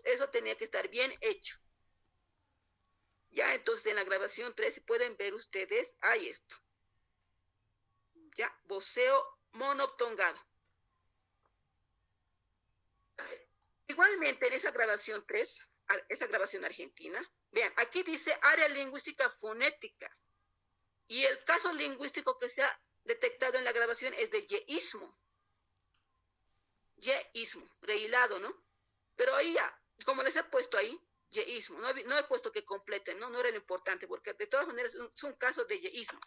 Eso tenía que estar bien hecho. Ya, entonces en la grabación 3, si pueden ver ustedes, hay esto. Ya, voceo monoptongado. Igualmente en esa grabación 3, esa grabación argentina, vean, aquí dice área lingüística fonética. Y el caso lingüístico que se ha detectado en la grabación es de yeísmo. Yeísmo, rehilado, ¿no? Pero ahí ya, como les he puesto ahí, yeísmo, no he puesto que completen, ¿no? No era lo importante, porque de todas maneras es un caso de yeísmo.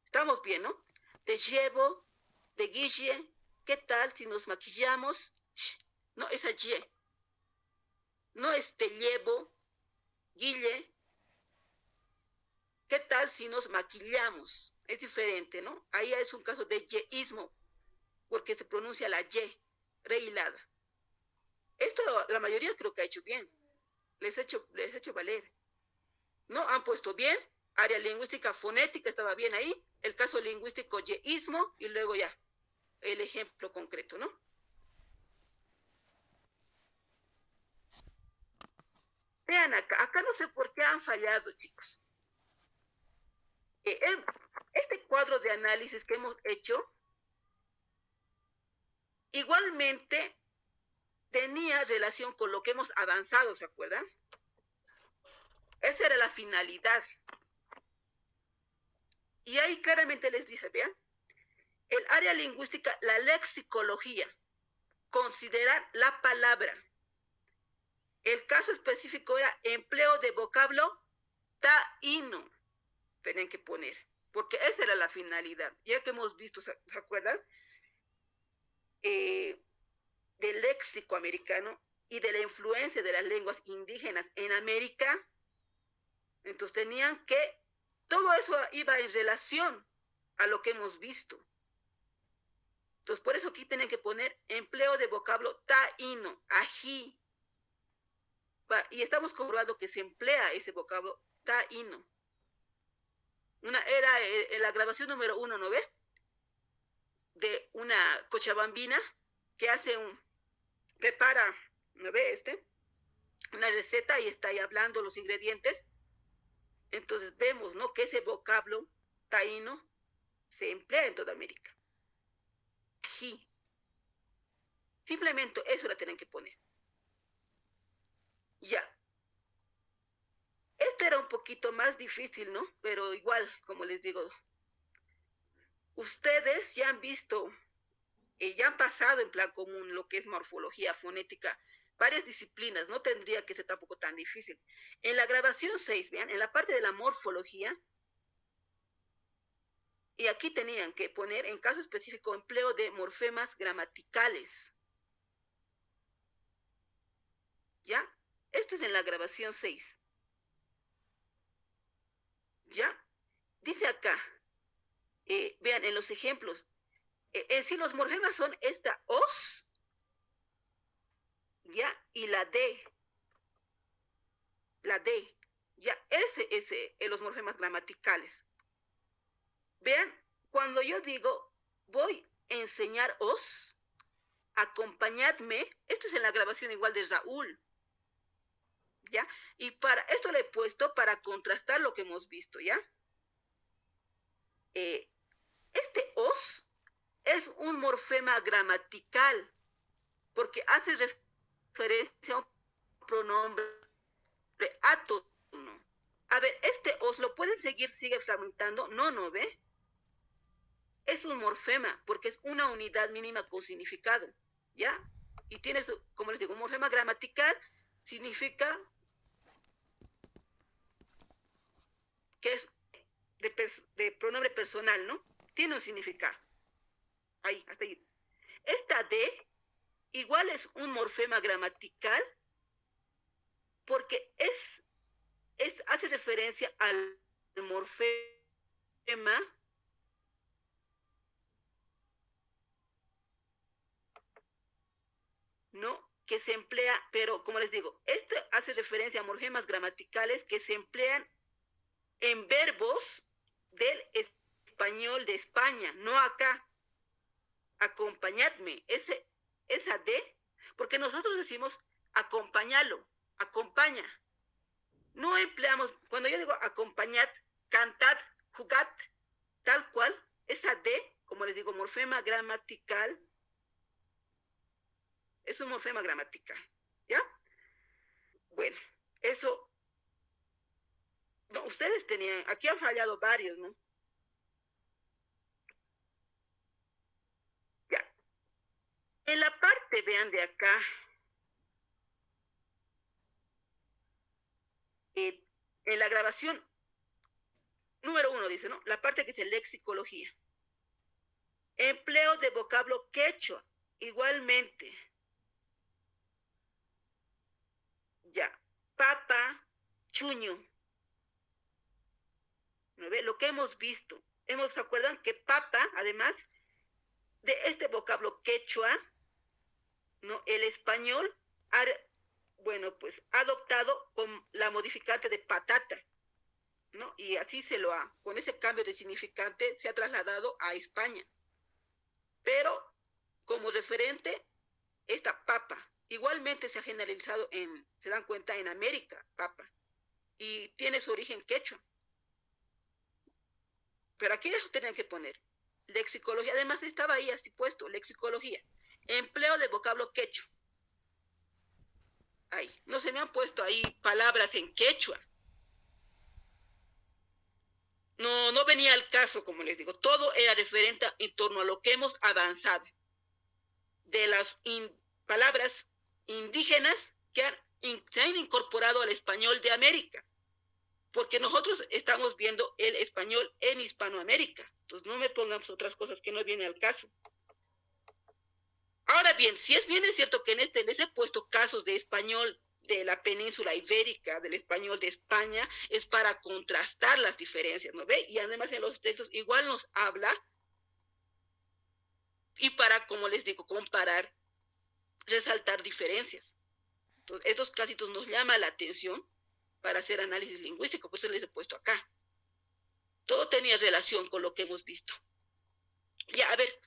Estamos bien, ¿no? Te llevo, de guille, ¿qué tal si nos maquillamos? no esa Y. No llevo, guille. ¿Qué tal si nos maquillamos? Es diferente, ¿no? Ahí es un caso de yeísmo, porque se pronuncia la Y, rehilada. Esto la mayoría creo que ha hecho bien. Les he hecho valer. ¿No? Han puesto bien. Área lingüística fonética estaba bien ahí. El caso lingüístico yeísmo y luego ya el ejemplo concreto, ¿no? Vean acá no sé por qué han fallado, chicos. Este cuadro de análisis que hemos hecho, igualmente tenía relación con lo que hemos avanzado, ¿se acuerdan? Esa era la finalidad. Y ahí claramente les dice, vean, el área lingüística, la lexicología, considerar la palabra. El caso específico era empleo de vocablo taíno, tenían que poner, porque esa era la finalidad. Ya que hemos visto, ¿se acuerdan? Del léxico americano y de la influencia de las lenguas indígenas en América. Entonces tenían que, todo eso iba en relación a lo que hemos visto. Entonces por eso aquí tienen que poner empleo de vocablo taíno, ají. Y estamos comprobando que se emplea ese vocablo taíno. Era la grabación número 1, ¿no ve? De una cochabambina que prepara, ¿no ve? Una receta y está ahí hablando los ingredientes. Entonces vemos, ¿no? Que ese vocablo taíno se emplea en toda América. Ají. Simplemente eso la tienen que poner. Ya. Esto era un poquito más difícil, ¿no? Pero igual, como les digo, ustedes ya han visto, ya han pasado en plan común lo que es morfología fonética, varias disciplinas, no tendría que ser tampoco tan difícil. En la grabación 6, vean, en la parte de la morfología, y aquí tenían que poner en caso específico empleo de morfemas gramaticales. ¿Ya? Esto es en la grabación 6. ¿Ya? Dice acá, vean en los ejemplos, en sí los morfemas son esta os, ¿ya? Y la D, ¿ya? Ese los morfemas gramaticales. Vean, cuando yo digo, voy a enseñaros, acompañadme, esto es en la grabación igual de Raúl, ¿ya? Y para esto le he puesto para contrastar lo que hemos visto, ¿ya? Este os es un morfema gramatical, porque hace referencia a un pronombre átono. A ver, este os lo pueden seguir, sigue fragmentando, no ve. Es un morfema, porque es una unidad mínima con significado, ¿ya? Y tiene, como les digo, un morfema gramatical significa que es de pronombre personal, ¿no? Tiene un significado. Ahí, hasta ahí. Esta D igual es un morfema gramatical porque hace referencia al morfema ¿no? Que se emplea, pero como les digo, esto hace referencia a morfemas gramaticales que se emplean en verbos del español de España, no acá. Acompañadme, esa D, porque nosotros decimos acompañalo, acompaña. No empleamos, cuando yo digo acompañad, cantad, jugad, tal cual, esa D, como les digo, morfema gramatical, es un morfema gramatical, ¿ya? Bueno, eso, no, ustedes tenían, aquí han fallado varios, ¿no? Ya. En la parte, vean de acá, en la grabación número 1 dice, ¿no? La parte que dice lexicología. Empleo de vocablo quechua, igualmente. Ya, papa, chuño. ¿No ve? Lo que hemos visto. ¿Se acuerdan que papa, además de este vocablo quechua, ¿no? El español ha, bueno, pues ha adoptado con la modificante de patata, ¿no? Y así con ese cambio de significante se ha trasladado a España. Pero como referente, esta papa, igualmente se ha generalizado se dan cuenta, en América, papa, y tiene su origen quechua. Pero aquí eso tenían que poner. Lexicología, además estaba ahí así puesto, lexicología. Empleo de vocablo quechua. Ahí, no se me han puesto ahí palabras en quechua. No venía al caso, como les digo. Todo era referente en torno a lo que hemos avanzado. De las palabras indígenas que se han incorporado al español de América. Porque nosotros estamos viendo el español en Hispanoamérica. Entonces no me pongan otras cosas que no vienen al caso. Ahora bien, si es bien es cierto que les he puesto casos de español de la península ibérica, del español de España, es para contrastar las diferencias, ¿no ve? Y además en los textos igual nos habla y para, como les digo, comparar, resaltar diferencias. Entonces, estos casitos nos llama la atención para hacer análisis lingüístico, por eso les he puesto acá. Todo tenía relación con lo que hemos visto. Ya, a ver,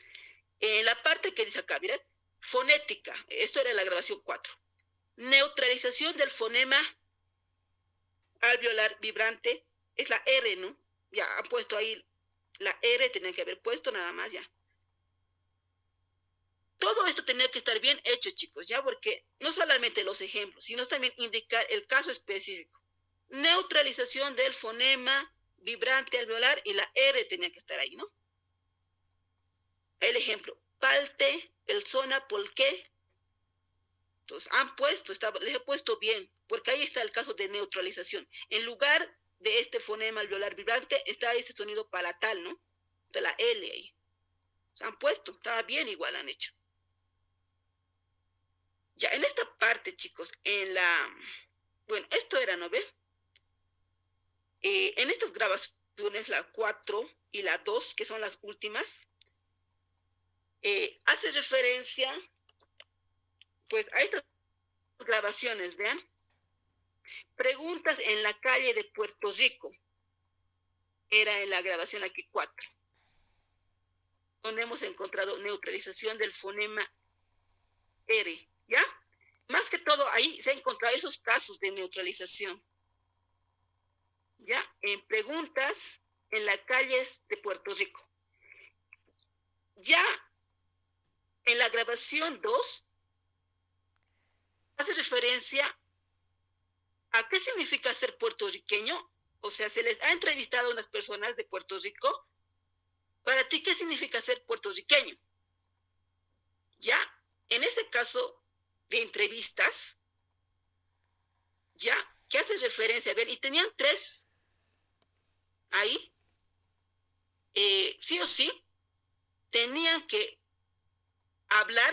en la parte que dice acá, miren, fonética, esto era la grabación 4. Neutralización del fonema alveolar vibrante, es la R, ¿no? Ya han puesto ahí la R, tenían que haber puesto nada más ya. Todo esto tenía que estar bien hecho, chicos, ya, porque no solamente los ejemplos, sino también indicar el caso específico. Neutralización del fonema vibrante alveolar y la R tenía que estar ahí, ¿no? El ejemplo, palte, persona, por qué. Entonces, les he puesto bien, porque ahí está el caso de neutralización. En lugar de este fonema alveolar vibrante, está ese sonido palatal, ¿no? De la L ahí. Se han puesto, estaba bien, igual han hecho. Ya, en esta parte, chicos, bueno, esto era, ¿no ve? En estas grabaciones, la 4 y la 2, que son las últimas, hace referencia, pues, a estas grabaciones, vean. Preguntas en la calle de Puerto Rico. Era en la grabación aquí 4. Donde hemos encontrado neutralización del fonema R, ¿ya? Más que todo, ahí se han encontrado esos casos de neutralización. ¿Ya? En preguntas en las calles de Puerto Rico. Ya en la grabación 2, hace referencia a qué significa ser puertorriqueño. O sea, se les ha entrevistado a unas personas de Puerto Rico. Para ti, ¿qué significa ser puertorriqueño? Ya, en ese caso de entrevistas, ya, que hace referencia, ven, y tenían 3 ahí, sí o sí, tenían que hablar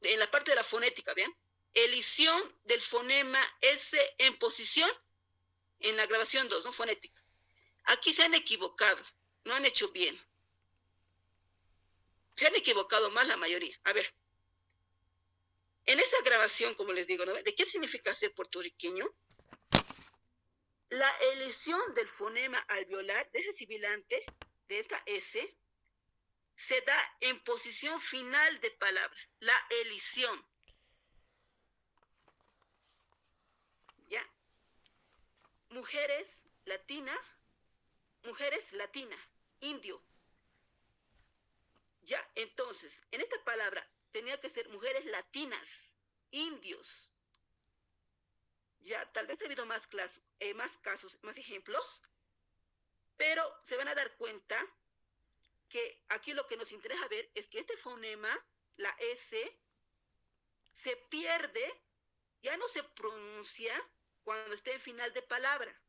en la parte de la fonética, ¿vean? Elisión del fonema S en posición en la grabación 2, ¿no? Fonética. Aquí se han equivocado, no han hecho bien. Se han equivocado más la mayoría. A ver, en esa grabación, como les digo, ¿no? ¿De qué significa ser puertorriqueño? La elisión del fonema alveolar de ese sibilante, de esta S, se da en posición final de palabra. La elisión. ¿Ya? Mujeres latina, indio. Ya, entonces, en esta palabra tenía que ser mujeres latinas, indios. Ya, tal vez ha habido más casos, más ejemplos, pero se van a dar cuenta que aquí lo que nos interesa ver es que este fonema, la S, se pierde, ya no se pronuncia cuando esté en final de palabra.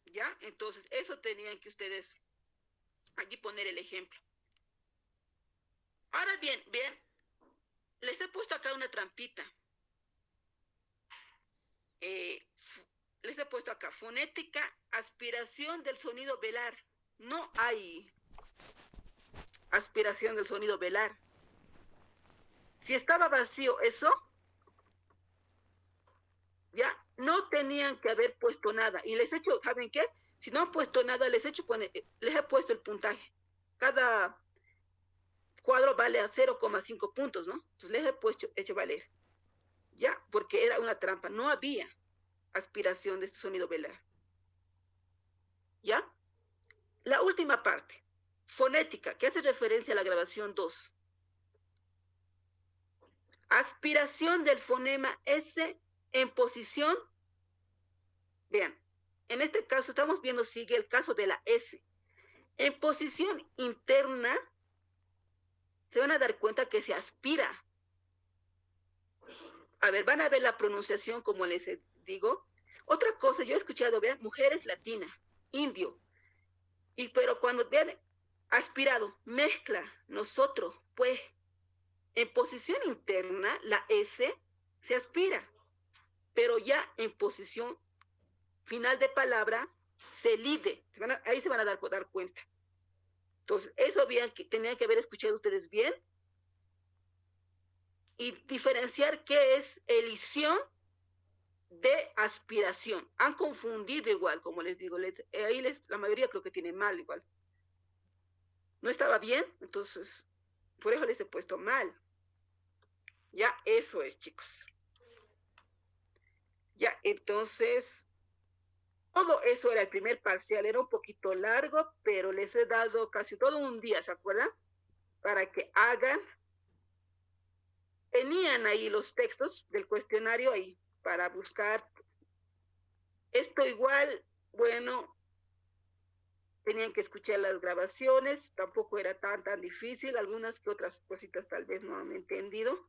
¿Ya? Entonces, eso tenían que ustedes aquí poner el ejemplo. Ahora bien, les he puesto acá una trampita. les he puesto acá, fonética, aspiración del sonido velar. No hay aspiración del sonido velar. Si estaba vacío eso, ya no tenían que haber puesto nada. Y les he hecho, ¿saben qué? Si no han puesto nada, les he puesto el puntaje. Cada cuadro vale a 0,5 puntos, ¿no? Entonces les he hecho valer. Ya, porque era una trampa. No había aspiración de este sonido velar. ¿Ya? La última parte, fonética, que hace referencia a la grabación 2. Aspiración del fonema S en posición. Vean, en este caso estamos viendo, sigue el caso de la S. En posición interna, se van a dar cuenta que se aspira. A ver, van a ver la pronunciación como les digo. Otra cosa, yo he escuchado, vean, mujeres latina, indio. Pero cuando vean aspirado, mezcla, nosotros, pues, en posición interna, la S se aspira. Pero ya en posición final de palabra, se lide. Ahí se van a dar cuenta. Entonces, eso tenían que haber escuchado ustedes bien y diferenciar qué es elisión de aspiración. Han confundido igual, como les digo. La mayoría creo que tiene mal igual. No estaba bien, entonces, por eso les he puesto mal. Ya, eso es, chicos. Ya, entonces, todo eso era el primer parcial. Era un poquito largo, pero les he dado casi todo un día, ¿se acuerdan? Para que hagan. Tenían ahí los textos del cuestionario ahí para buscar. Esto igual, bueno, tenían que escuchar las grabaciones, tampoco era tan difícil, algunas que otras cositas tal vez no han entendido.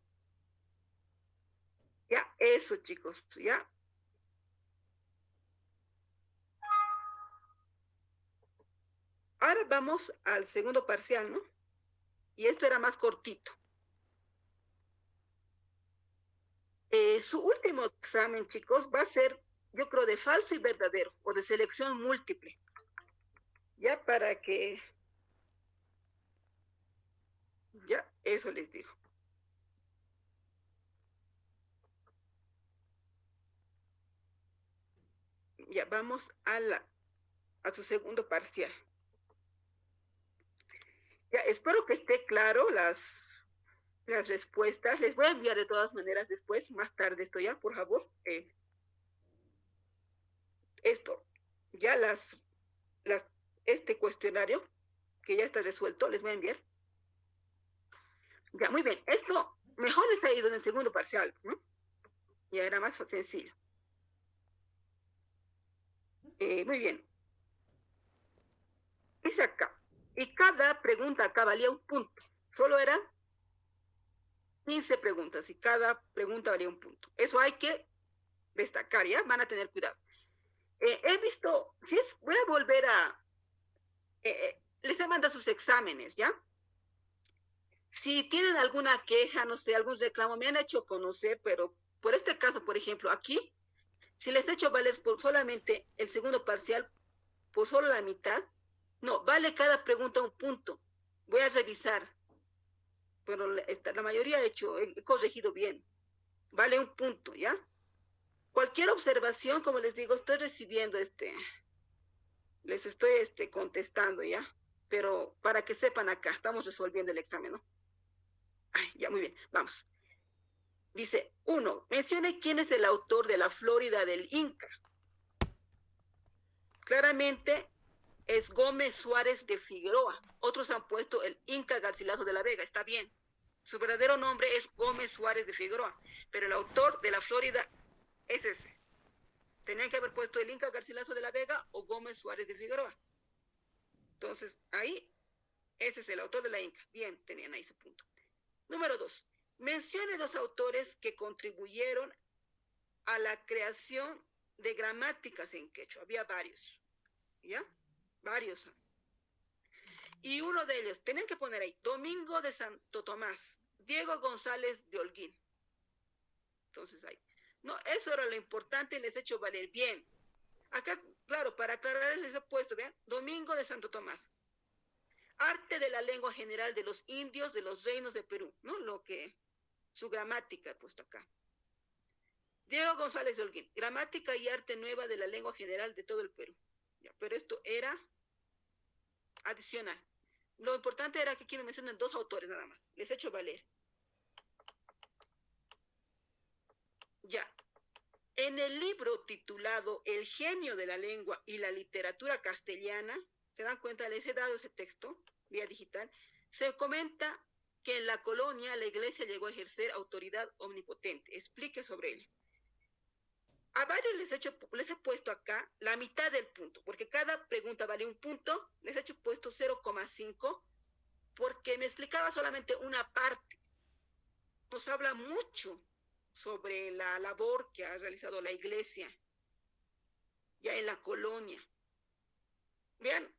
Ya, eso chicos, ya. Ahora vamos al segundo parcial, ¿no? Y esto era más cortito. Su último examen, chicos, va a ser, yo creo, de falso y verdadero, o de selección múltiple. Ya para que... Ya, eso les digo. Ya, vamos a su segundo parcial. Ya, espero que esté claro las respuestas. Les voy a enviar de todas maneras después, más tarde esto ya, por favor. Esto, ya este cuestionario, que ya está resuelto, les voy a enviar. Ya, muy bien. Esto mejor les ha ido en el segundo parcial, ¿no? Ya era más sencillo. Muy bien. Dice acá. Y cada pregunta acá valía un punto. Solo eran 15 preguntas y cada pregunta valía un punto. Eso hay que destacar, ¿ya? Van a tener cuidado. He visto, voy a volver a, les he mandado sus exámenes, ¿ya? Si tienen alguna queja, no sé, algún reclamo, me han hecho conocer, pero por este caso, por ejemplo, aquí, si les he hecho valer por solamente el segundo parcial, por solo la mitad, no, vale cada pregunta un punto. Voy a revisar, pero la mayoría he corregido bien. Vale un punto, ¿ya? Cualquier observación, como les digo, estoy recibiendo les estoy contestando, ¿ya? Pero para que sepan acá, estamos resolviendo el examen, ¿no? Ay, ya, muy bien, vamos. Dice, 1, mencione quién es el autor de la Florida del Inca. Claramente es Gómez Suárez de Figueroa. Otros han puesto el Inca Garcilaso de la Vega, está bien. Su verdadero nombre es Gómez Suárez de Figueroa, pero el autor de la Florida es ese. Tenían que haber puesto el Inca Garcilaso de la Vega o Gómez Suárez de Figueroa. Entonces, ahí, ese es el autor de la Inca. Bien, tenían ahí su punto. Número 2. Mencione 2 autores que contribuyeron a la creación de gramáticas en quechua. Había varios, ¿ya? Varios. Y uno de ellos, tenían que poner ahí, Domingo de Santo Tomás, Diego González de Holguín. Entonces ahí, No, eso era lo importante y les he hecho valer bien. Acá, claro, para aclarar les he puesto, vean, Domingo de Santo Tomás. Arte de la lengua general de los indios de los reinos de Perú, ¿no? Lo que, su gramática he puesto acá. Diego González de Holguín, gramática y arte nueva de la lengua general de todo el Perú. Ya, pero esto era adicional. Lo importante era que aquí me mencionan dos autores nada más. Les he hecho valer. Ya. En el libro titulado El genio de la lengua y la literatura castellana, ¿se dan cuenta? Les he dado ese texto vía digital. Se comenta que en la colonia la iglesia llegó a ejercer autoridad omnipotente. Explique sobre él. A varios les he puesto acá la mitad del punto, porque cada pregunta vale un punto, les he puesto 0,5, porque me explicaba solamente una parte. Nos habla mucho sobre la labor que ha realizado la iglesia ya en la colonia. Vean,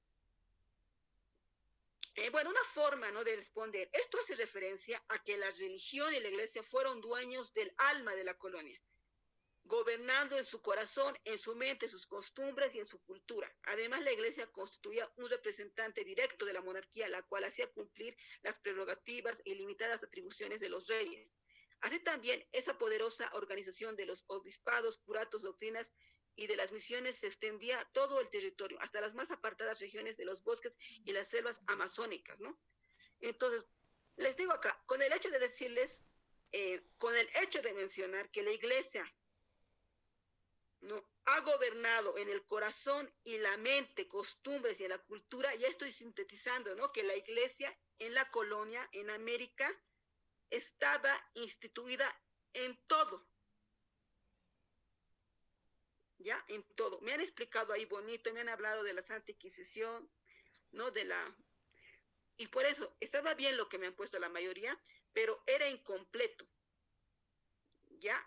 bueno, una forma, ¿no?, de responder. Esto hace referencia a que la religión y la iglesia fueron dueños del alma de la colonia, gobernando en su corazón, en su mente, sus costumbres y en su cultura. Además, la iglesia constituía un representante directo de la monarquía, la cual hacía cumplir las prerrogativas y limitadas atribuciones de los reyes. Así también, esa poderosa organización de los obispados, curatos, doctrinas y de las misiones se extendía a todo el territorio, hasta las más apartadas regiones de los bosques y las selvas amazónicas, ¿no? Entonces, les digo acá, con el hecho de decirles, con el hecho de mencionar que la iglesia no ha gobernado en el corazón y la mente, costumbres y en la cultura, ya estoy sintetizando, ¿no?, que la iglesia en la colonia, en América, estaba instituida en todo, ya, en todo. Me han explicado ahí bonito, me han hablado de la Santa Inquisición, ¿no?, de la... Y por eso, estaba bien lo que me han puesto la mayoría, pero era incompleto, ya,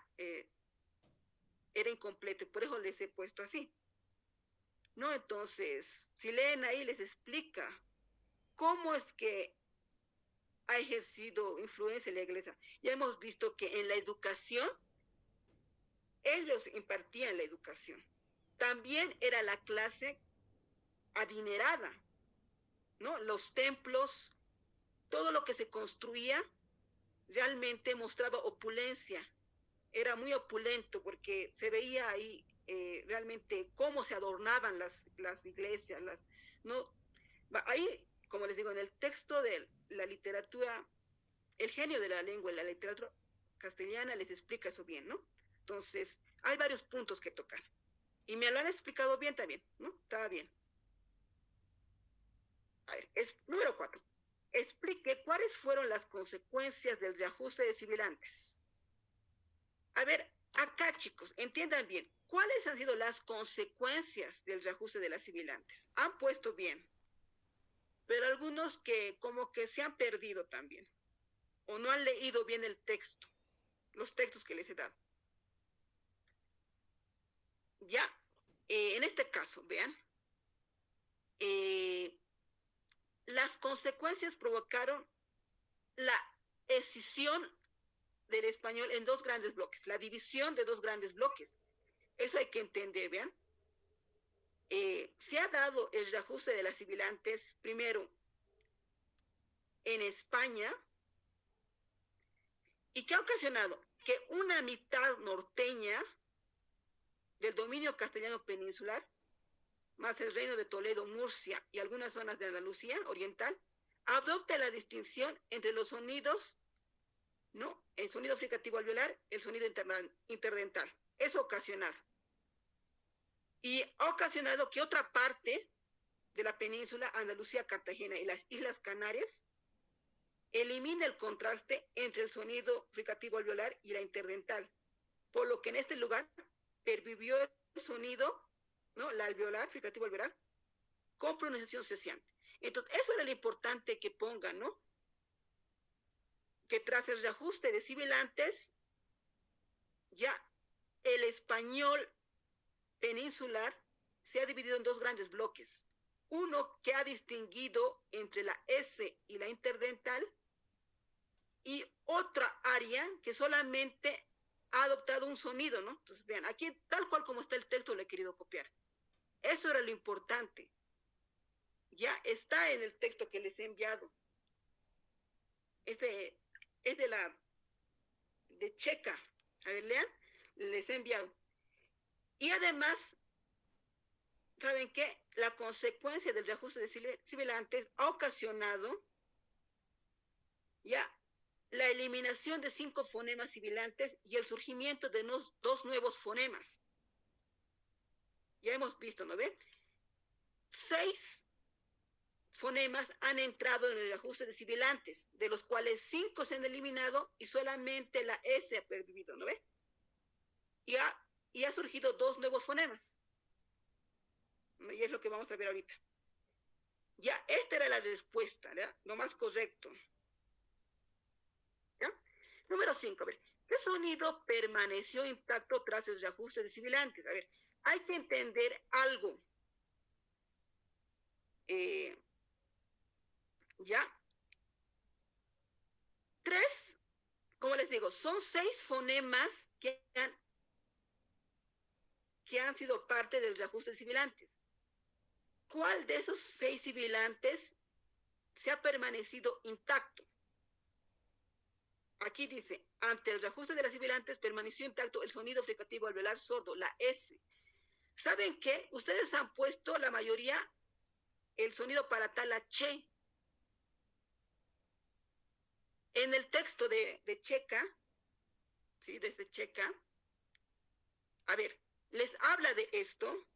era incompleto, y por eso les he puesto así, ¿no? Entonces, si leen ahí, les explica cómo es que ha ejercido influencia en la iglesia. Ya hemos visto que en la educación, ellos impartían la educación. También era la clase adinerada, ¿no? Los templos, todo lo que se construía realmente mostraba opulencia. Era muy opulento porque se veía ahí realmente cómo se adornaban las iglesias, ¿no? Ahí, como les digo, en el texto de la literatura, el genio de la lengua y la literatura castellana les explica eso bien, ¿no? Entonces, hay varios puntos que tocar. Y me lo han explicado bien también, ¿no? Estaba bien. A ver, número 4. Explique cuáles fueron las consecuencias del reajuste de sibilantes. A ver, acá, chicos, entiendan bien, ¿cuáles han sido las consecuencias del reajuste de las sibilantes? Han puesto bien, pero algunos que como que se han perdido también, o no han leído bien el texto, los textos que les he dado. Ya, en este caso, vean, las consecuencias provocaron la escisión del español en dos grandes bloques, la división de dos grandes bloques. Eso hay que entender, vean. Se ha dado el reajuste de las sibilantes primero en España y que ha ocasionado que una mitad norteña del dominio castellano peninsular, más el reino de Toledo, Murcia y algunas zonas de Andalucía oriental, adopta la distinción entre los sonidos, ¿no?, el sonido fricativo alveolar, el sonido interdental. Eso ocasionado. Y ha ocasionado que otra parte de la península, Andalucía, Cartagena y las Islas Canarias, elimina el contraste entre el sonido fricativo alveolar y la interdental, por lo que en este lugar pervivió el sonido, ¿no?, la alveolar, fricativo alveolar, con pronunciación cesante. Entonces, eso era lo importante que pongan, ¿no?, que tras el reajuste de sibilantes, ya el español peninsular se ha dividido en dos grandes bloques. Uno que ha distinguido entre la S y la interdental, y otra área que solamente ha adoptado un sonido, ¿no? Entonces, vean, aquí tal cual como está el texto lo he querido copiar. Eso era lo importante. Ya está en el texto que les he enviado. Es de Checa. A ver, lean, les he enviado. Y además, ¿saben qué? La consecuencia del reajuste de sibilantes ha ocasionado ya la eliminación de 5 fonemas sibilantes y el surgimiento de 2 nuevos fonemas. Ya hemos visto, ¿no ven? 6 fonemas han entrado en el ajuste de sibilantes, de los cuales 5 se han eliminado y solamente la S ha pervivido, ¿no ve? Y ha surgido 2 nuevos fonemas. Y es lo que vamos a ver ahorita. Ya, esta era la respuesta, ¿ya? Lo más correcto. ¿Ya? Número 5, a ver. ¿Qué sonido permaneció intacto tras el reajuste de sibilantes? A ver, hay que entender algo. ¿Ya? 3, como les digo, son 6 fonemas que han sido parte del reajuste de sibilantes. ¿Cuál de esos 6 sibilantes se ha permanecido intacto? Aquí dice, ante el reajuste de las sibilantes permaneció intacto el sonido fricativo alveolar sordo, la S. ¿Saben qué? Ustedes han puesto la mayoría el sonido palatal, la che. En el texto de Checa, ¿sí? Desde Checa, a ver, les habla de esto,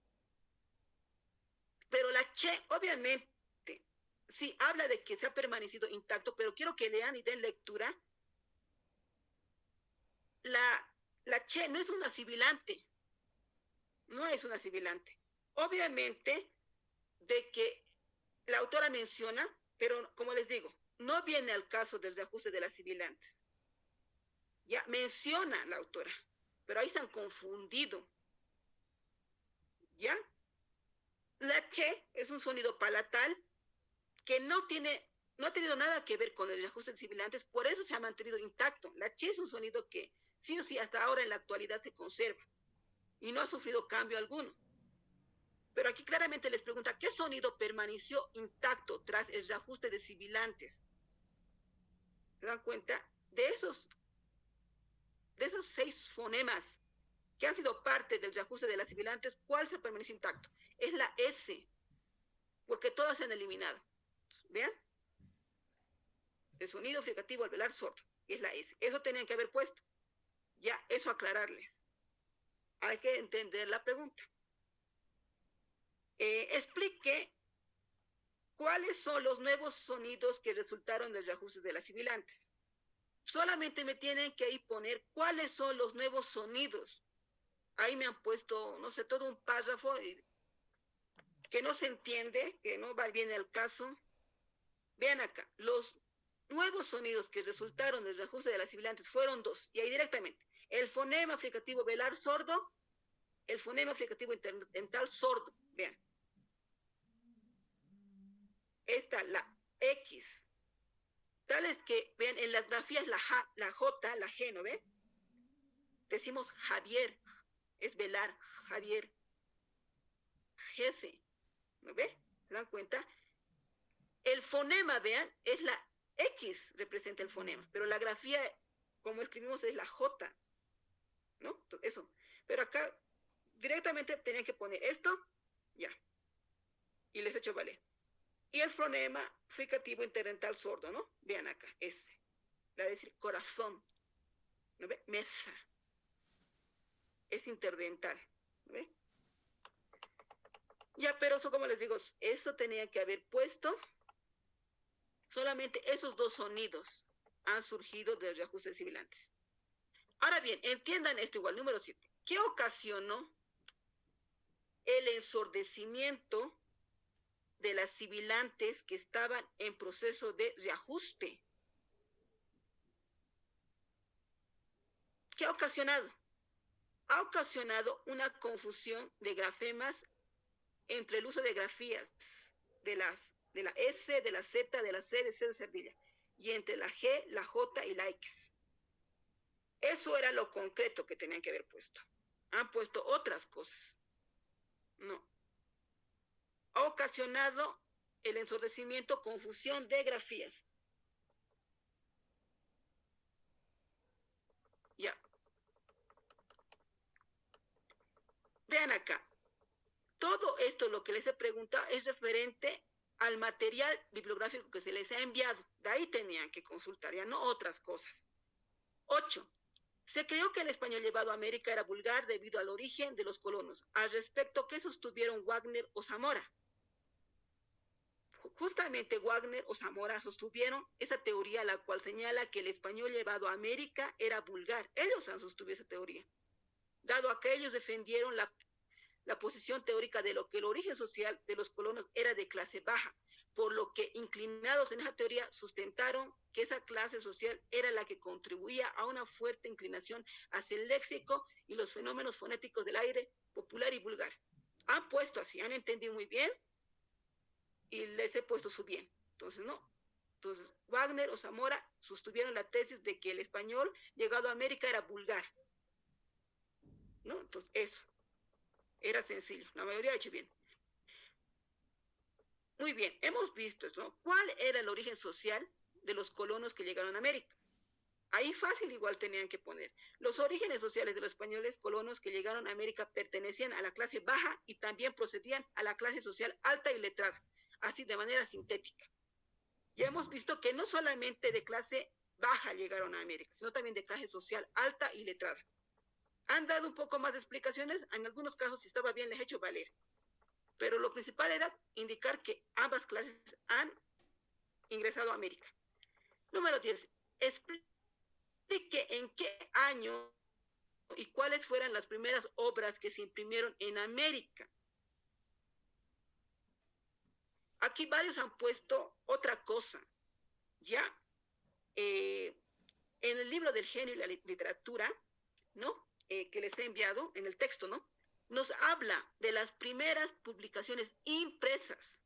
pero la che, obviamente, sí, habla de que se ha permanecido intacto, pero quiero que lean y den lectura. La che no es una sibilante, no es una sibilante. Obviamente, de que la autora menciona, pero como les digo, no viene al caso del reajuste de las sibilantes. Ya menciona la autora, pero ahí se han confundido. ¿Ya? La che es un sonido palatal que no ha tenido nada que ver con el reajuste de sibilantes, por eso se ha mantenido intacto. La che es un sonido que sí o sí hasta ahora en la actualidad se conserva y no ha sufrido cambio alguno. Pero aquí claramente les pregunta, ¿qué sonido permaneció intacto tras el reajuste de sibilantes? ¿Se dan cuenta? De esos 6 fonemas que han sido parte del reajuste de las sibilantes, ¿cuál se permanece intacto? Es la S, porque todas se han eliminado. ¿Vean? El sonido fricativo alveolar sordo, es la S. Eso tenían que haber puesto. Ya, eso aclararles. Hay que entender la pregunta. Explique cuáles son los nuevos sonidos que resultaron del reajuste de las sibilantes. Solamente me tienen que ahí poner cuáles son los nuevos sonidos. Ahí me han puesto, no sé, todo un párrafo que no se entiende, que no va bien el caso. Vean acá, los nuevos sonidos que resultaron del reajuste de las sibilantes fueron 2, y ahí directamente, el fonema fricativo velar sordo, el fonema fricativo interdental sordo, vean. Esta, la X, tales que, vean, en las grafías la J, la G, ¿no ve? Decimos Javier, es velar, Javier, jefe, ¿no ve? ¿Se dan cuenta? El fonema, vean, es la X, representa el fonema, pero la grafía, como escribimos, es la J, ¿no? Eso. Pero acá directamente tenían que poner esto, ya. Y les he hecho valer. Y el fonema fricativo interdental sordo, ¿no? Vean acá, ese. La de decir corazón, ¿no ve? Meza. Es interdental, ¿no ve? Ya, pero eso, como les digo, eso tenía que haber puesto. Solamente esos 2 sonidos han surgido del reajuste de sibilantes. Ahora bien, entiendan esto igual, número 7. ¿Qué ocasionó el ensordecimiento de las sibilantes que estaban en proceso de reajuste? ¿Qué ha ocasionado? Ha ocasionado una confusión de grafemas entre el uso de grafías de la S, de la Z, de la C, de C de cerdilla, y entre la G, la J y la X. Eso era lo concreto que tenían que haber puesto. Han puesto otras cosas. No. Ha ocasionado el ensordecimiento, confusión de grafías. Ya. Vean acá. Todo esto, lo que les he preguntado, es referente al material bibliográfico que se les ha enviado. De ahí tenían que consultar, ya no otras cosas. 8. Se creyó que el español llevado a América era vulgar debido al origen de los colonos. Al respecto, ¿qué sostuvieron Wagner o Zamora? Justamente Wagner o Zamora sostuvieron esa teoría, la cual señala que el español llevado a América era vulgar. Ellos han sostenido esa teoría, dado a que ellos defendieron la posición teórica de lo que el origen social de los colonos era de clase baja, por lo que inclinados en esa teoría sustentaron que esa clase social era la que contribuía a una fuerte inclinación hacia el léxico y los fenómenos fonéticos del aire popular y vulgar. Han puesto así, han entendido muy bien y les he puesto su bien. Entonces, no. Entonces, Wagner o Zamora sostuvieron la tesis de que el español llegado a América era vulgar. ¿No? Entonces, eso. Era sencillo. La mayoría ha hecho bien. Muy bien, hemos visto esto, ¿no? ¿Cuál era el origen social de los colonos que llegaron a América? Ahí fácil igual tenían que poner. Los orígenes sociales de los españoles colonos que llegaron a América pertenecían a la clase baja y también procedían a la clase social alta y letrada, así de manera sintética. Ya hemos visto que no solamente de clase baja llegaron a América, sino también de clase social alta y letrada. Han dado un poco más de explicaciones, en algunos casos si estaba bien les he hecho valer. Pero lo principal era indicar que ambas clases han ingresado a América. Número 10. Explique en qué año y cuáles fueron las primeras obras que se imprimieron en América. Aquí varios han puesto otra cosa, ¿ya? En el libro del genio y la literatura, ¿no? Que les he enviado en el texto, ¿no? Nos habla de las primeras publicaciones impresas.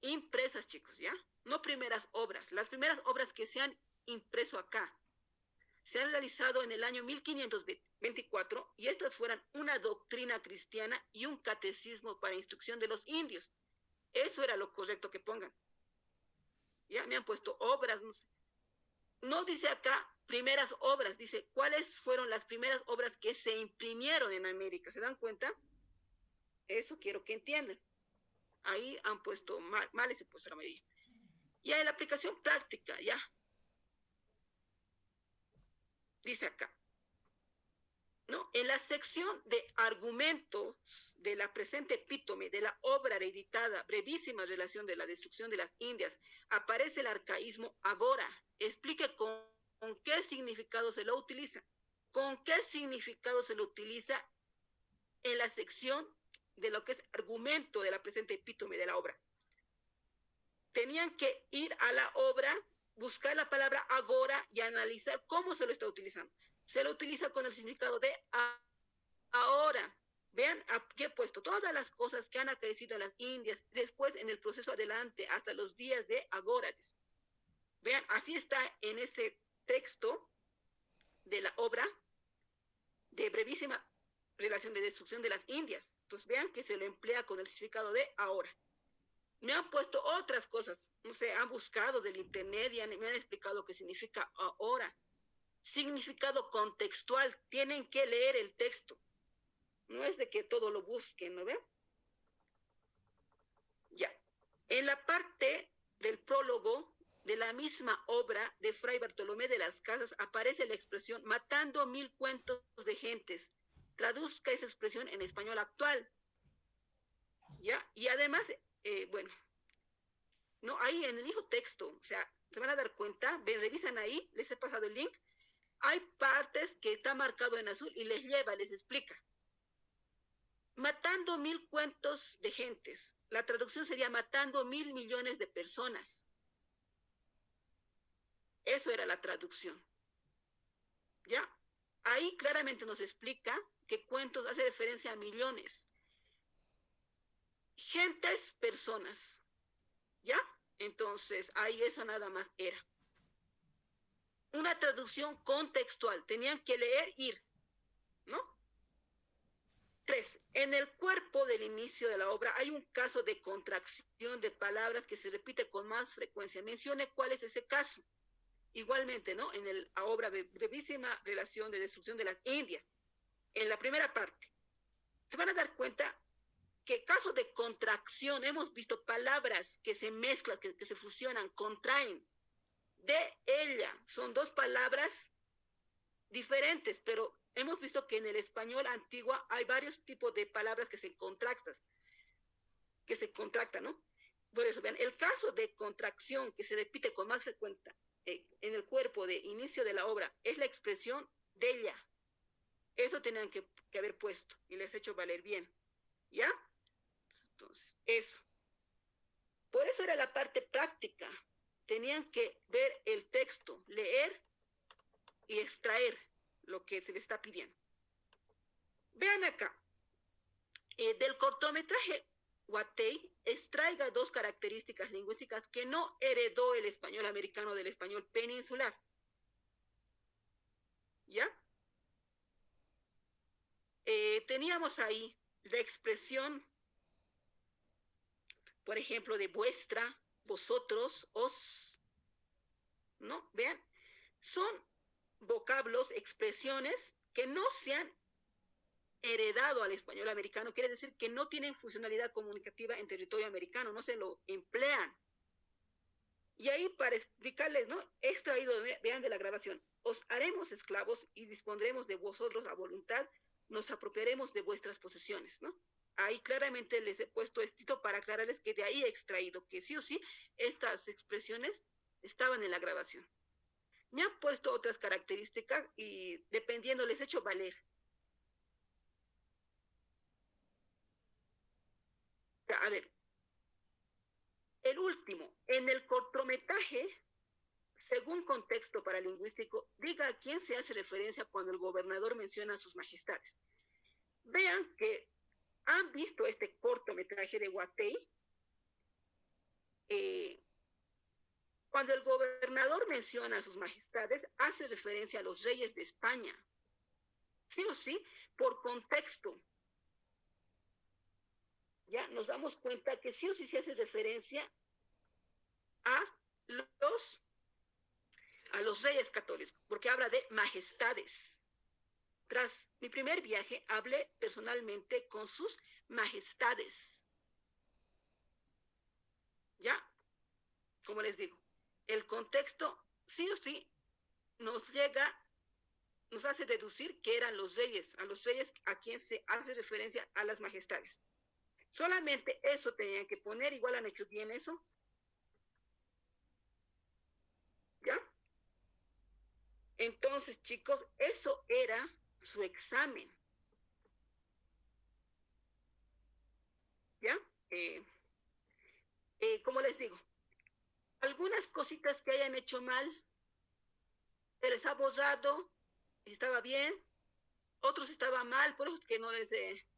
Impresas, chicos, ¿ya? No primeras obras. Las primeras obras que se han impreso acá se han realizado en el año 1524 y estas fueran una doctrina cristiana y un catecismo para instrucción de los indios. Eso era lo correcto que pongan. Ya me han puesto obras, no sé. No dice acá primeras obras, dice cuáles fueron las primeras obras que se imprimieron en América. ¿Se dan cuenta? Eso quiero que entiendan. Ahí han puesto mal ese puesto la mayoría. Ya en la aplicación práctica, ya. Dice acá, ¿no? En la sección de argumentos de la presente epítome de la obra reeditada, brevísima relación de la destrucción de las Indias, aparece el arcaísmo agora. Explique con qué significado se lo utiliza. ¿Con qué significado se lo utiliza en la sección de lo que es argumento de la presente epítome de la obra? Tenían que ir a la obra, buscar la palabra agora y analizar cómo se lo está utilizando. Se lo utiliza con el significado de ahora. Vean, aquí he puesto todas las cosas que han acaecido en las Indias, después en el proceso adelante, hasta los días de agora. Vean, así está en ese texto de la obra de brevísima relación de destrucción de las Indias. Entonces vean que se lo emplea con el significado de ahora. Me han puesto otras cosas, no sé, han buscado del internet y me han explicado qué significa ahora. Significado contextual, tienen que leer el texto. No es de que todo lo busquen, ¿no ven? Ya. En la parte del prólogo de la misma obra de Fray Bartolomé de las Casas aparece la expresión matando 1000 cuentos de gentes. Traduzca esa expresión en español actual. ¿Ya? Y además, bueno, no, ahí en el mismo texto, o sea, se van a dar cuenta, ven, revisan ahí, les he pasado el link, hay partes que está marcado en azul y les lleva, les explica. Matando 1000 cuentos de gentes. La traducción sería matando 1000 millones de personas. Eso era la traducción. ¿Ya? Ahí claramente nos explica que cuentos hace referencia a millones. Gentes, personas. ¿Ya? Entonces, ahí eso nada más era. una traducción contextual. Tenían que leer, ir, ¿no? 3. En el cuerpo del inicio de la obra hay un caso de contracción de palabras que se repite con más frecuencia. Mencione cuál es ese caso. Igualmente, ¿no? En la obra Brevísima Relación de Destrucción de las Indias, en la primera parte, se van a dar cuenta que caso de contracción, hemos visto palabras que se mezclan, que se fusionan, contraen. De ella, son dos palabras diferentes, pero hemos visto que en el español antiguo hay varios tipos de palabras que se contractan, ¿no? Por eso, vean, el caso de contracción que se repite con más frecuencia en el cuerpo de inicio de la obra es la expresión de ella. Eso tenían que haber puesto y les he hecho valer bien, ¿ya? Entonces, eso. Por eso era la parte práctica. Tenían que ver el texto, leer y extraer lo que se les está pidiendo. Vean acá. Del cortometraje Watey, extraiga dos características lingüísticas que no heredó el español americano del español peninsular. ¿Ya? Teníamos ahí la expresión, por ejemplo, de vuestra, vosotros, os, ¿no? Vean, son vocablos, expresiones que no se han heredado al español americano, quiere decir que no tienen funcionalidad comunicativa en territorio americano, no se lo emplean. Y ahí para explicarles, ¿no? He extraído, vean de la grabación, os haremos esclavos y dispondremos de vosotros a voluntad, nos apropiaremos de vuestras posesiones, ¿no? Ahí claramente les he puesto esto para aclararles que de ahí he extraído que sí o sí estas expresiones estaban en la grabación. Me han puesto otras características y dependiendo les he hecho valer. A ver, el último, en el cortometraje, según contexto paralingüístico, diga a quién se hace referencia cuando el gobernador menciona a sus majestades. Vean que han visto este cortometraje de Watey. Cuando el gobernador menciona a sus majestades, hace referencia a los reyes de España. Sí o sí, por contexto. Ya nos damos cuenta que sí o sí se hace referencia a los reyes católicos, porque habla de majestades. Tras mi primer viaje, hablé personalmente con sus majestades. ¿Ya? Como les digo, el contexto sí o sí nos hace deducir que eran los reyes, a los reyes a quien se hace referencia a las majestades. Solamente eso tenían que poner, igual han hecho bien eso. ¿Ya? Entonces, chicos, eso era su examen. ¿Ya? Como les digo, algunas cositas que hayan hecho mal, se les ha borrado, estaba bien, otros estaba mal, por eso es que no les,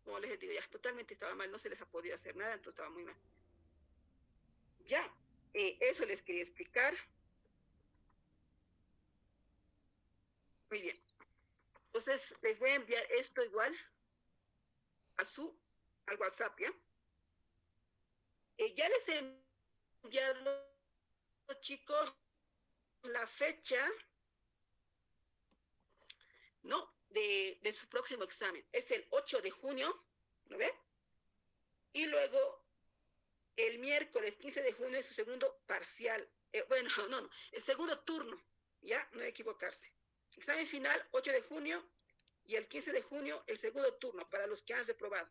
como les digo, ya totalmente estaba mal, no se les ha podido hacer nada, entonces estaba muy mal. Ya, eso les quería explicar. Muy bien. Entonces, les voy a enviar esto igual al WhatsApp, ¿ya? Ya les he enviado, chicos, la fecha, ¿no? De su próximo examen. Es el 8 de junio, ¿no ve? Y luego, el miércoles 15 de junio es su segundo parcial. Bueno, no, el segundo turno, ¿ya? No hay que equivocarse. Examen final, 8 de junio, y el 15 de junio, el segundo turno, para los que han reprobado.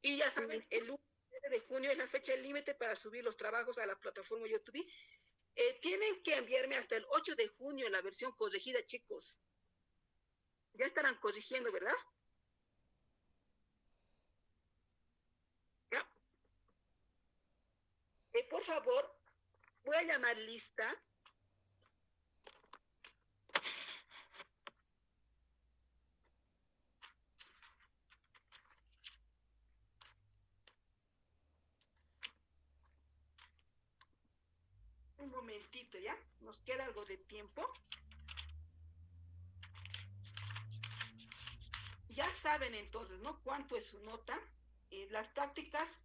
Y ya saben, el 1 de junio es la fecha límite para subir los trabajos a la plataforma YouTube. Tienen que enviarme hasta el 8 de junio la versión corregida, chicos. Ya estarán corrigiendo, ¿verdad? ¿Ya? Por favor, voy a llamar lista. Un momentito, ¿ya? Nos queda algo de tiempo. Ya saben entonces, ¿no? ¿Cuánto es su nota? Las prácticas,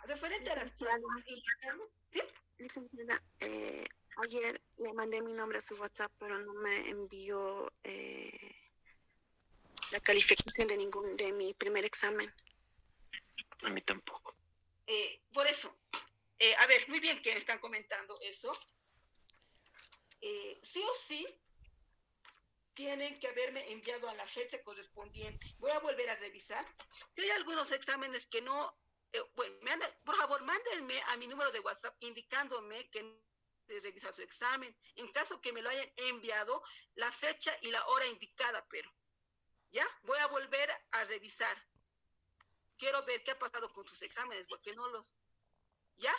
referente a las prácticas, ¿sí? Licenciada, ayer le mandé mi nombre a su WhatsApp, pero no me envió la calificación de mi primer examen. A mí tampoco. Por eso, a ver, muy bien que están comentando eso. Sí o sí, tienen que haberme enviado a la fecha correspondiente. Voy a volver a revisar. Si hay algunos exámenes que no, bueno, por favor, mándenme a mi número de WhatsApp indicándome que de revisar su examen. En caso que me lo hayan enviado, la fecha y la hora indicada, pero ya voy a volver a revisar. Quiero ver qué ha pasado con sus exámenes, porque no los, ¿ya?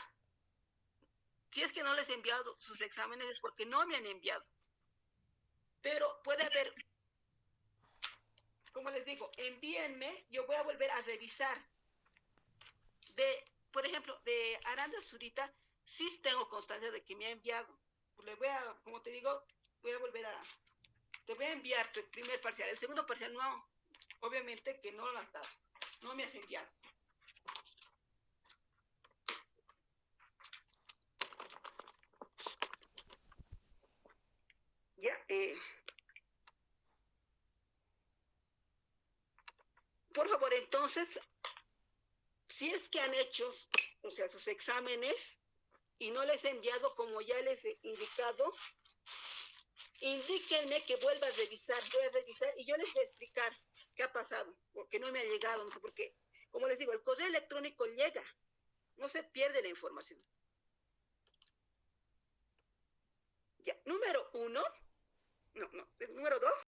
Si es que no les he enviado sus exámenes es porque no me han enviado. Pero puede haber, como les digo, envíenme, yo voy a volver a revisar. Por ejemplo, de Aranda Zurita, sí tengo constancia de que me ha enviado. Le voy a, como te digo, voy a volver a, te voy a enviar tu primer parcial. El segundo parcial no, obviamente que no lo has dado, no me has enviado. Ya, por favor, entonces, si es que han hecho, o sea, sus exámenes y no les he enviado como ya les he indicado, indíquenme que vuelva a revisar, voy a revisar y yo les voy a explicar qué ha pasado, porque no me ha llegado, no sé por qué. Como les digo, el correo electrónico llega, no se pierde la información. Ya, número 1, número 2.